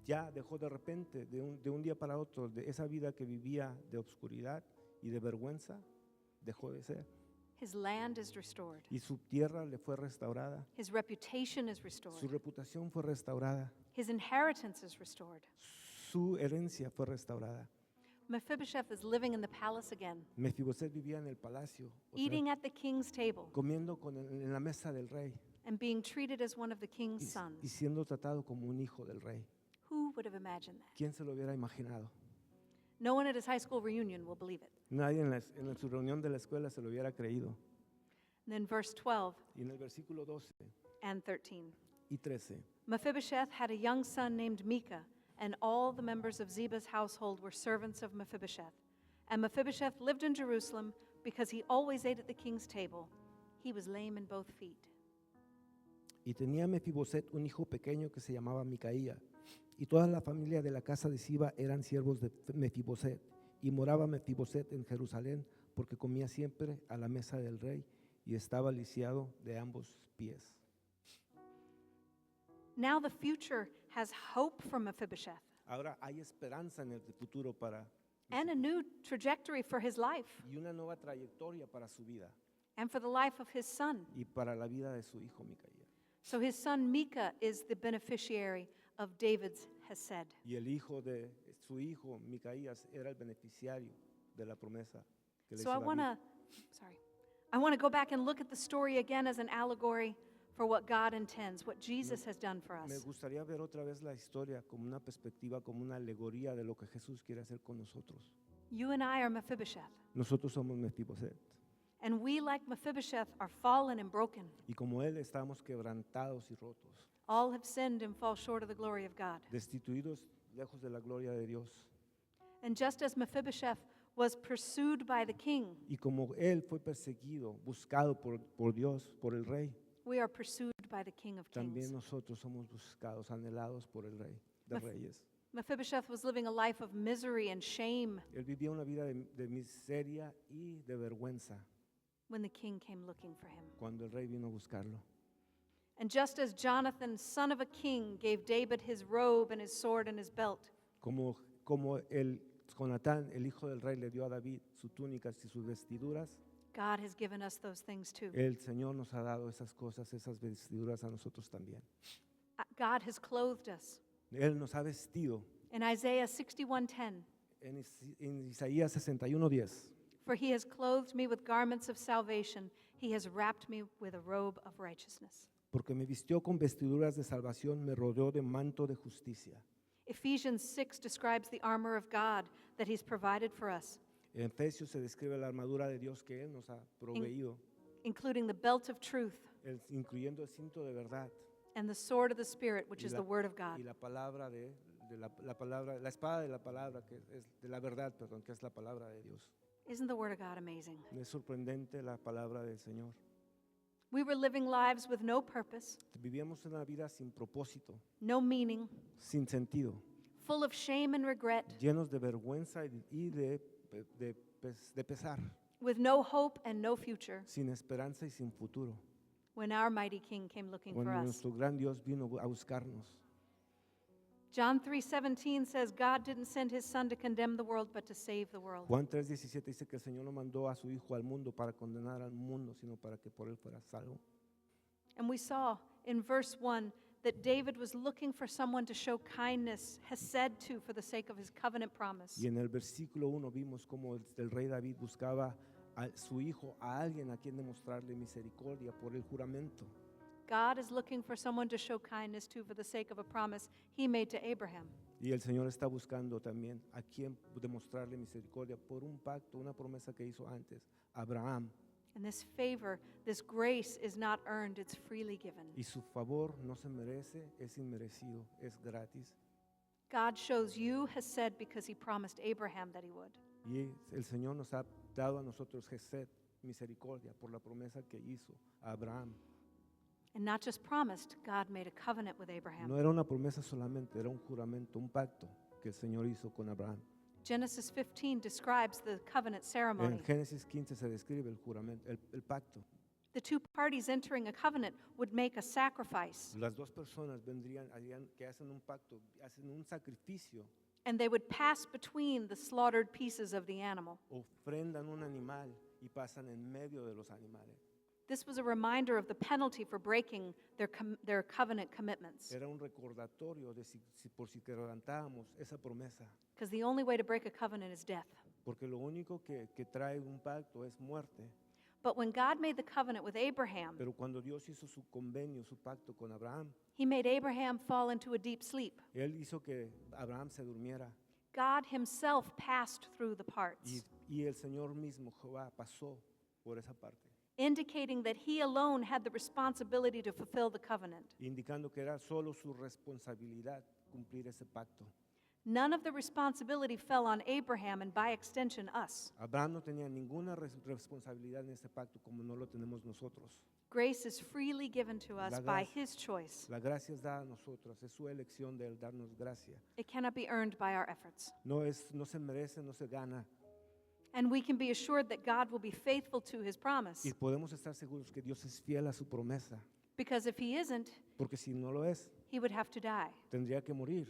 Ya dejó de repente, de un día para otro, de esa vida que vivía de obscuridad y de vergüenza, dejó de ser.
His land is restored.
Y su tierra le fue restaurada,
His reputation is
su
restored.
reputación fue restaurada,
His inheritance is restored.
su herencia fue restaurada.
Mephibosheth is living in the palace again,
Mefiboset vivía en el palacio, otra vez,
eating at the king's table
comiendo en la mesa del rey
and being treated as one of the king's
y
sons.
siendo tratado como un hijo del rey.
Who would have imagined that?
¿Quién se lo hubiera imaginado?
No one at his high school reunion will believe it.
Nadie en su reunión de la escuela se lo hubiera creído.
And then verse 12
Y en el versículo 12
and 13.
y 13,
Mephibosheth had a young son named Micah, and all the members of Ziba's household were servants of Mephibosheth. And Mephibosheth lived in Jerusalem because he always ate at the king's table. He was lame in both feet.
y tenía Mefiboset un hijo pequeño que se llamaba Micaía, y toda la familia de la casa de Siba eran siervos de Mefiboset, y moraba Mefiboset en Jerusalén, porque comía siempre a la mesa del rey, y estaba lisiado de ambos pies.
Now the future has hope for Mephibosheth
Ahora hay esperanza en el futuro para
and a new trajectory for his life
y una nueva trayectoria para su vida
and for the life of his son.
y para la vida de su hijo Micaía.
So his son Micah is the beneficiary of David's hesed.
Y el hijo de su hijo Micaías era el beneficiario de la promesa que le
So
hizo David.
I want to go back and look at the story again as an allegory for what God intends, what Jesus has done for
Me
us.
gustaría ver otra vez la historia como una perspectiva, como una alegoría de lo que Jesús quiere hacer con nosotros.
You and I are Mephibosheth,
Nosotros somos Mefiboset
and we, like Mephibosheth, are fallen and broken.
y como él estamos quebrantados y rotos,
All have sinned and fall short of the glory of God.
destituidos lejos de la gloria de Dios.
And just as Mephibosheth was pursued by the king,
Y como él fue perseguido, buscado por Dios, por el rey,
we are pursued by the King of
también
Kings.
nosotros somos buscados, anhelados por el rey de reyes.
Mephibosheth was living a life of misery and shame
Él vivía una vida de miseria y de vergüenza
when the king came looking for him.
cuando el rey vino a buscarlo.
And just as Jonathan, son of a king, gave David his robe and his sword and his belt,
Como Jonatán, el hijo del rey, le dio a David sus túnicas y sus vestiduras,
God has given us those things too.
el Señor nos ha dado esas cosas, esas vestiduras a nosotros también.
God has clothed us.
Él nos ha vestido.
In Isaiah 61:10,
En Isaías 61:10,
for he has clothed me with garments of salvation, he has wrapped me with a robe of righteousness.
porque me vistió con vestiduras de salvación, me rodeó de manto de justicia.
Ephesians 6 describes the armor of God that he's provided for us,
En Efesios se describe la armadura de Dios que Él nos ha proveído,
including the belt of truth
incluyendo el cinto de verdad
and the sword of the Spirit, which
y
is
la-
the word of God.
y la palabra la palabra, la espada de la palabra que es de la verdad, perdón, que es la palabra de Dios.
Isn't the word of God amazing?
Es sorprendente la palabra del Señor.
We were living lives with no purpose,
Vivíamos una vida sin propósito,
no meaning,
sin sentido,
full of shame and regret,
llenos de vergüenza y de pesar,
with no hope and no future,
sin esperanza y sin futuro.
when our mighty King came looking for
Cuando
us.
nuestro gran Dios vino a buscarnos.
John 3:17 says God didn't send his son to condemn the world but to save the world.
Juan 3:17 dice que el Señor no mandó a su Hijo al mundo para condenar al mundo, sino para que por él fuera salvo.
And we saw in verse 1 that David was looking for someone to show kindness, hesed to, for the sake of his covenant promise.
Y en el versículo 1 vimos cómo el rey David buscaba a su hijo, a alguien a quien demostrarle misericordia por el juramento.
God is looking for someone to show kindness to for the sake of a promise he made to Abraham.
Y el Señor está buscando también a quien demostrarle misericordia por un pacto, una promesa que hizo antes, Abraham.
And this favor, this grace is not earned, it's freely given.
Y su favor no se merece, es inmerecido, es gratis.
God shows you hesed because he promised Abraham that he would.
Y el Señor nos ha dado a nosotros Gesed, misericordia, por la promesa que hizo a Abraham.
And not just promised, God made a covenant with Abraham.
No era una promesa solamente, era un juramento, un pacto que el Señor hizo con Abraham.
Genesis 15 describes the covenant ceremony.
En Génesis 15 se describe el juramento, el pacto.
The two parties entering a covenant would make a sacrifice,
Las dos personas harían que hacen un pacto, hacen un sacrificio,
and they would pass between the slaughtered pieces of the animal.
ofrendan un animal y pasan en medio de los animales.
This was a reminder of the penalty for breaking their covenant commitments.
Era un recordatorio de por si quebrantábamos esa promesa,
Because the only way to break a covenant is death.
porque lo único que trae un pacto es muerte.
But when God made the covenant with Abraham,
Pero cuando Dios hizo su convenio, su pacto con Abraham,
he made Abraham fall into a deep sleep.
Él hizo que Abraham se durmiera
God himself passed through the parts,
y el Señor mismo, Jehová, pasó por esa parte,
indicating that he alone had the responsibility to fulfill the covenant.
indicando que era solo su responsabilidad cumplir ese pacto.
None of the responsibility fell on Abraham and by extension us.
Abraham no tenía ninguna responsabilidad en ese pacto como no lo tenemos nosotros.
Grace is freely given to us
La
by
gracia-
his choice.
La gracia es dada a nosotros, es su elección de él darnos gracia.
It cannot be earned by our efforts.
No se merece, no se gana.
And we can be assured that God will be faithful to his promise.
Y podemos estar seguros que Dios es fiel a su promesa,
Because if he isn't,
porque si no lo es,
he would have to die.
tendría que morir.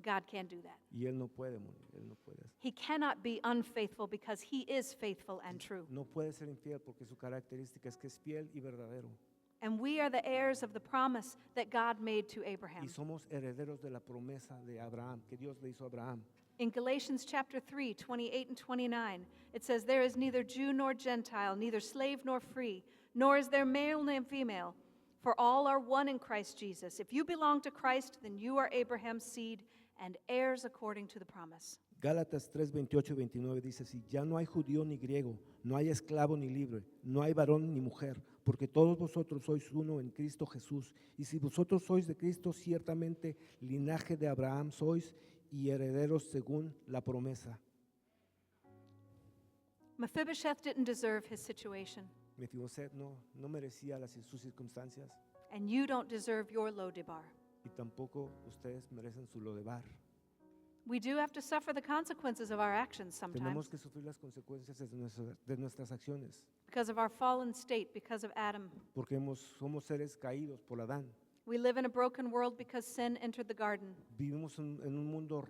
God can't do that.
Y Él no puede morir, Él no puede.
He cannot be unfaithful because he is faithful and true.
No puede ser infiel porque su característica es que es fiel y verdadero.
And we are the heirs of the promise that God made to Abraham.
Y somos herederos de la promesa de Abraham, que Dios le hizo a Abraham.
In Galatians chapter 3, 28 and 29, it says, "There is neither Jew nor Gentile, neither slave nor free, nor is there male and female, for all are one in Christ Jesus. If you belong to Christ, then you are Abraham's seed and heirs according to the promise."
Gálatas 3, 28 y 29 dice así: ya no hay judío ni griego, no hay esclavo ni libre, no hay varón ni mujer, porque todos vosotros sois uno en Cristo Jesús. Y si vosotros sois de Cristo, ciertamente linaje de Abraham sois y herederos según la promesa.
Mephibosheth didn't deserve his situation,
Mefiboset no merecía sus circunstancias,
and you don't deserve your Lo-debar.
y tampoco ustedes merecen su lodebar.
We do have to suffer the consequences of our actions
Tenemos
sometimes
que sufrir las consecuencias de nuestras acciones,
because of our fallen state, because of Adam.
porque somos seres caídos por Adán.
We live in a broken world because sin entered the garden.
Vivimos en un mundo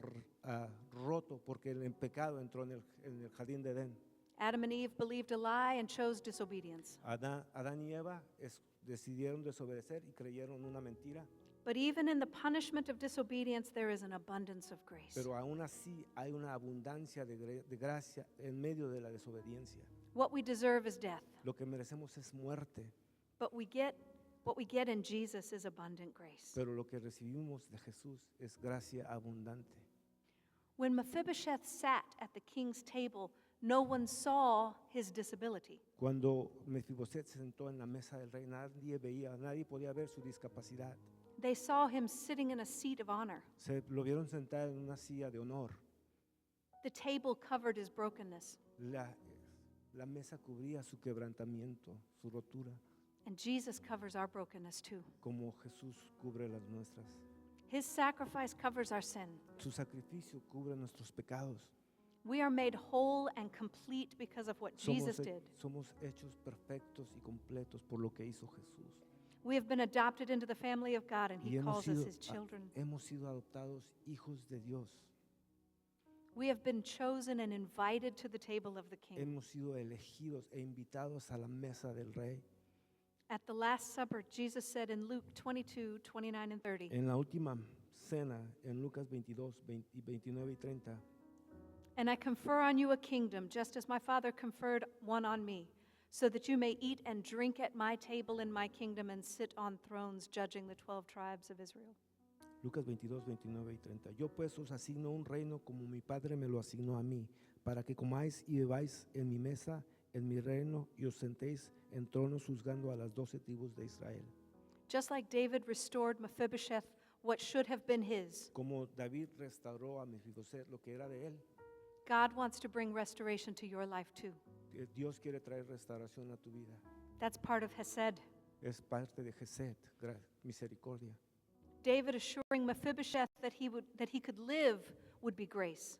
roto porque el pecado entró en el jardín de Edén.
Adam and Eve believed a lie and chose disobedience.
Adán y Eva decidieron desobedecer y creyeron una mentira,
But even in the punishment of disobedience, there is an abundance of grace.
pero aún así hay una abundancia de gracia en medio de la desobediencia.
What we deserve is death,
Lo que merecemos es muerte,
but what we get in Jesus is abundant grace.
pero lo que recibimos de Jesús es gracia abundante.
When Mephibosheth sat at the king's table, no one saw his disability.
Cuando Mefiboset se sentó en la mesa del rey, nadie podía ver su discapacidad.
They saw him sitting in a seat of honor.
Se lo vieron sentar en una silla de honor.
The table covered his brokenness,
La mesa cubría su quebrantamiento, su rotura,
and Jesus covers our brokenness too.
como Jesús cubre las nuestras.
His sacrifice covers our sin.
Su sacrificio cubre nuestros pecados.
We are made whole and complete because of what Jesus did.
Somos hechos perfectos y completos por lo que hizo Jesús.
We have been adopted into the family of God, and
Y
He calls us His children.
hemos sido adoptados hijos de Dios.
We have been chosen and invited to the table of the King.
Hemos sido elegidos e invitados a la mesa del Rey.
At the Last Supper, Jesus said in Luke 22, 29 and 30,
En la última cena, en Lucas 22, 29 y 30,
"And I confer on you a kingdom, just as my Father conferred one on me, so that you may eat and drink at my table in my kingdom and sit on thrones judging the 12 tribes of Israel."
Lucas 22, 29 y 30. Yo pues os asigno un reino como mi Padre me lo asignó a mí, para que comáis y bebáis en mi mesa, en mi reino, y os sentéis en tronos juzgando a las 12 tribus de Israel.
Just like David restored Mephibosheth what should have been his,
Como David restauró a Mefiboset lo que era de él,
God wants to bring restoration to your life too.
Dios quiere traer restauración a tu vida.
That's part of Hesed.
Es parte de Gesed, misericordia.
David assuring Mephibosheth that he could live would be grace,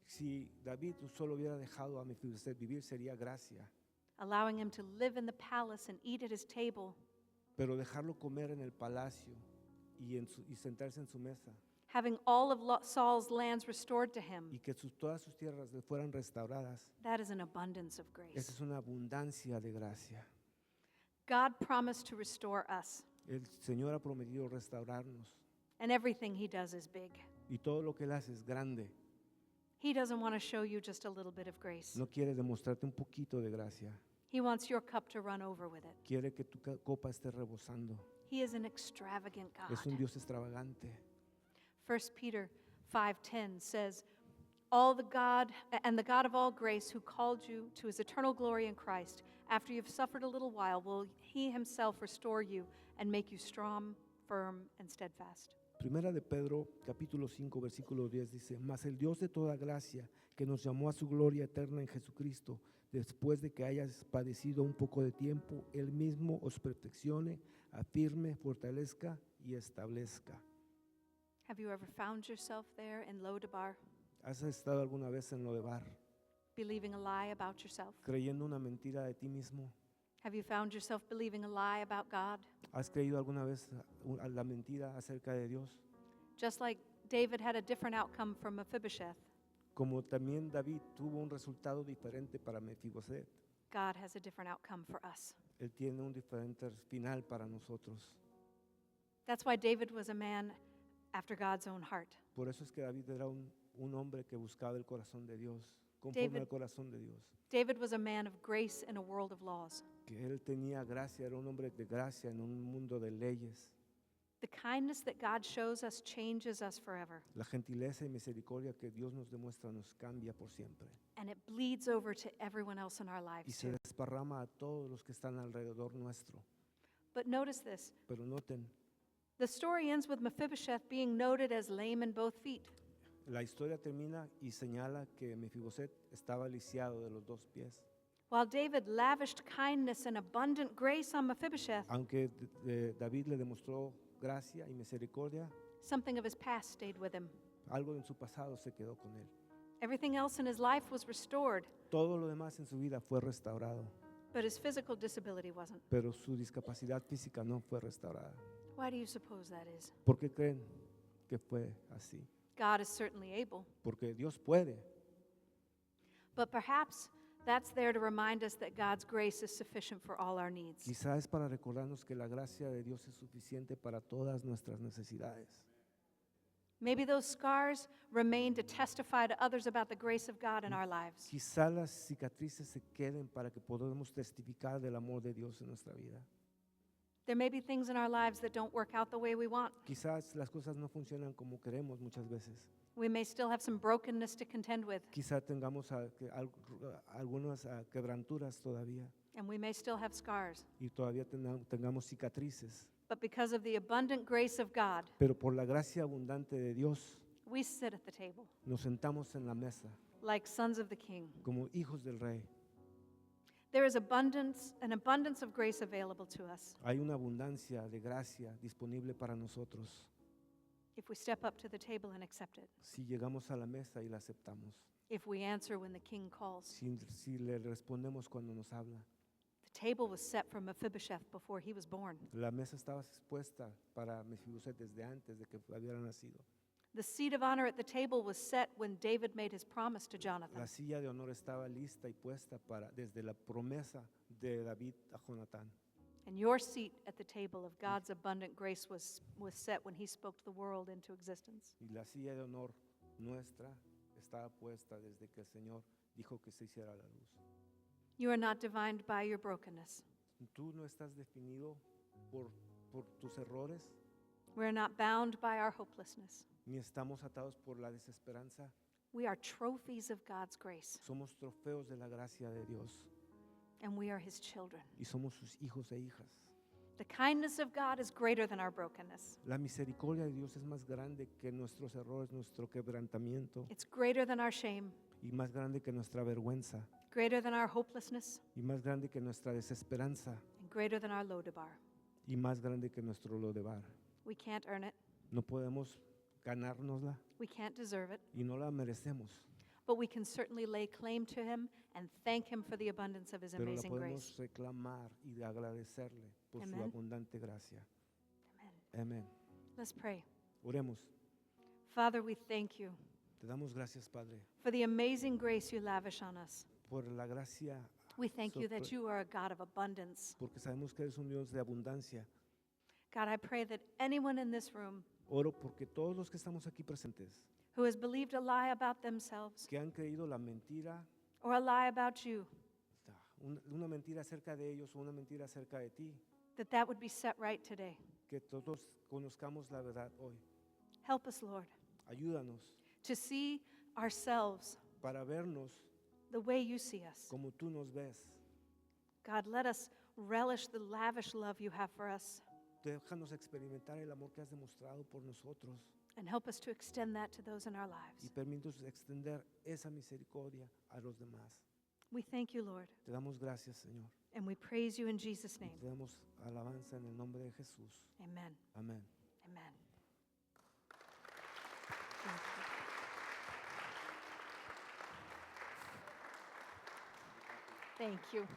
Si David solo hubiera dejado a Mefiboset vivir, sería gracia.
allowing him to live in the palace and eat at his table,
Pero dejarlo comer en el palacio y sentarse en su mesa,
having all of Saul's lands restored to him,
y que todas sus tierras le fueran restauradas,
that is an abundance of
esa
grace.
es una abundancia de gracia.
God promised to restore us,
El Señor ha prometido restaurarnos,
and everything He does is big.
y todo lo que Él hace es grande.
He doesn't want to show you just a little bit of grace.
No quiere demostrarte un poquito de gracia,
He wants your cup to run over with it.
quiere que tu copa esté rebosando.
He is an extravagant
Es un
God.
Dios extravagante.
1 Peter 5:10 says, "All the God of all grace, who called you to His eternal glory in Christ, after you've suffered a little while, will He Himself restore you and make you strong, firm, and steadfast."
Primera de Pedro, capítulo 5, versículo 10 dice: Mas el Dios de toda gracia, que nos llamó a su gloria eterna en Jesucristo, después de que hayas padecido un poco de tiempo, Él mismo os perfeccione, afirme, fortalezca y establezca.
Have you ever found yourself there in Lo-debar?
¿Has estado alguna vez en Lodebar?
believing a lie about yourself?
creyendo una mentira de ti mismo?
Have you found yourself believing a lie about God?
¿Has creído alguna vez a la mentira acerca de Dios?
Just like David had a different outcome from Mephibosheth,
Como también David tuvo un resultado diferente para Mefiboset,
God has a different outcome for us.
Él tiene un diferente final para nosotros.
That's why David was a man after God's own heart.
Por eso es que David era un hombre que buscaba el corazón de Dios, conforme
David-
al corazón de Dios.
David was a man of grace in a world of laws.
Que él tenía gracia, era un hombre de gracia en un mundo de leyes.
The kindness that God shows us changes us forever,
La gentileza y misericordia que Dios nos demuestra nos cambia por siempre.
and it bleeds over to everyone else in our
Y
lives
se
too.
desparrama a todos los que están alrededor nuestro.
But notice this.
Pero noten,
The story ends with Mephibosheth being noted as lame in both feet.
la historia termina y señala que Mefiboset estaba lisiado de los dos pies.
While David lavished kindness and abundant grace on Mephibosheth,
Aunque David le demostró gracia y misericordia,
something of his past stayed with him.
algo en su pasado se quedó con él.
Everything else in his life was restored,
Todo lo demás en su vida fue restaurado,
but his physical disability wasn't.
pero su discapacidad física no fue restaurada.
Why do you suppose that is?
¿Por qué creen que fue así?
God is certainly able,
Porque Dios puede,
but perhaps that's there to remind us that God's grace is sufficient for all our needs.
quizás es para recordarnos que la gracia de Dios es suficiente para todas nuestras necesidades.
Maybe those scars remain to testify to others about the grace of God in our lives.
Quizás las cicatrices se queden para que podamos testificar del amor de Dios en nuestra vida.
There may be things in our lives that don't work out the way we want.
Quizás las cosas no funcionan como queremos muchas veces.
We may still have some brokenness to contend with,
Quizás tengamos algunas quebranturas todavía
and we may still have scars.
y todavía tengamos cicatrices.
But because of the abundant grace of God,
Pero por la gracia abundante de Dios
we sit at the table
nos sentamos en la mesa
like sons of the King.
como hijos del Rey.
There is an abundance of grace available to us
Hay una abundancia de gracia disponible para nosotros
if we step up to the table and accept it,
si llegamos a la mesa y la aceptamos,
if we answer when the King calls.
si le respondemos cuando nos habla.
The table was set for Mephibosheth before he was born.
La mesa estaba expuesta para Mefiboset desde antes de que hubiera nacido.
The seat of honor at the table was set when David made his promise to Jonathan.
La silla de honor estaba lista y puesta desde la promesa de David a Jonatán.
And your seat at the table of God's abundant grace was set when he spoke the world into existence.
Y la silla de honor nuestra estaba puesta desde que el Señor dijo que se hiciera la luz.
You are not defined by your brokenness.
Tú no estás definido por tus errores,
We are not bound by our hopelessness.
ni estamos atados por la desesperanza.
We are trophies of God's grace,
Somos trofeos de la gracia de Dios
and we are his children.
y somos sus hijos e hijas.
The kindness of God is greater than our brokenness.
La misericordia de Dios es más grande que nuestros errores, nuestro quebrantamiento,
It's greater than our shame,
y más grande que nuestra vergüenza,
greater than our hopelessness,
y más grande que nuestra desesperanza,
and greater than our Lodabar.
y más grande que nuestro lodebar.
We can't earn it.
No podemos ganárnosla
We can't deserve it,
y no la merecemos,
but we can certainly lay claim to him and thank him for the abundance of his
pero la
amazing grace.
podemos reclamar y de agradecerle por su
Amen.
abundante gracia.
Amen.
Amén.
Let's pray.
Oremos.
Father, we thank you
Te damos gracias, Padre,
for the amazing grace you lavish on us.
por la gracia,
We thank you that
Sorpre-
you are a God of abundance.
porque sabemos que eres un Dios de abundancia.
God, I pray that anyone in this room
Oro porque todos los que estamos aquí presentes,
who has believed a lie about themselves
que han creído la mentira,
or a lie about you,
una mentira acerca de ellos o una mentira acerca de ti,
that would be set right today.
que todos conozcamos la verdad hoy.
Help us, Lord,
Ayúdanos
to see ourselves
para vernos
the way you see us.
como tú nos ves.
God, let us relish the lavish love you have for us
Déjanos experimentar el amor que has demostrado por nosotros
and help us to extend that to those in our
y
lives.
permítanos extender esa misericordia a los demás.
We thank you, Lord,
Te damos gracias, Señor.
and we praise you in Jesus' name.
Te damos alabanza en el nombre de Jesús.
Amen.
Amén.
Amen. Thank you. Thank you.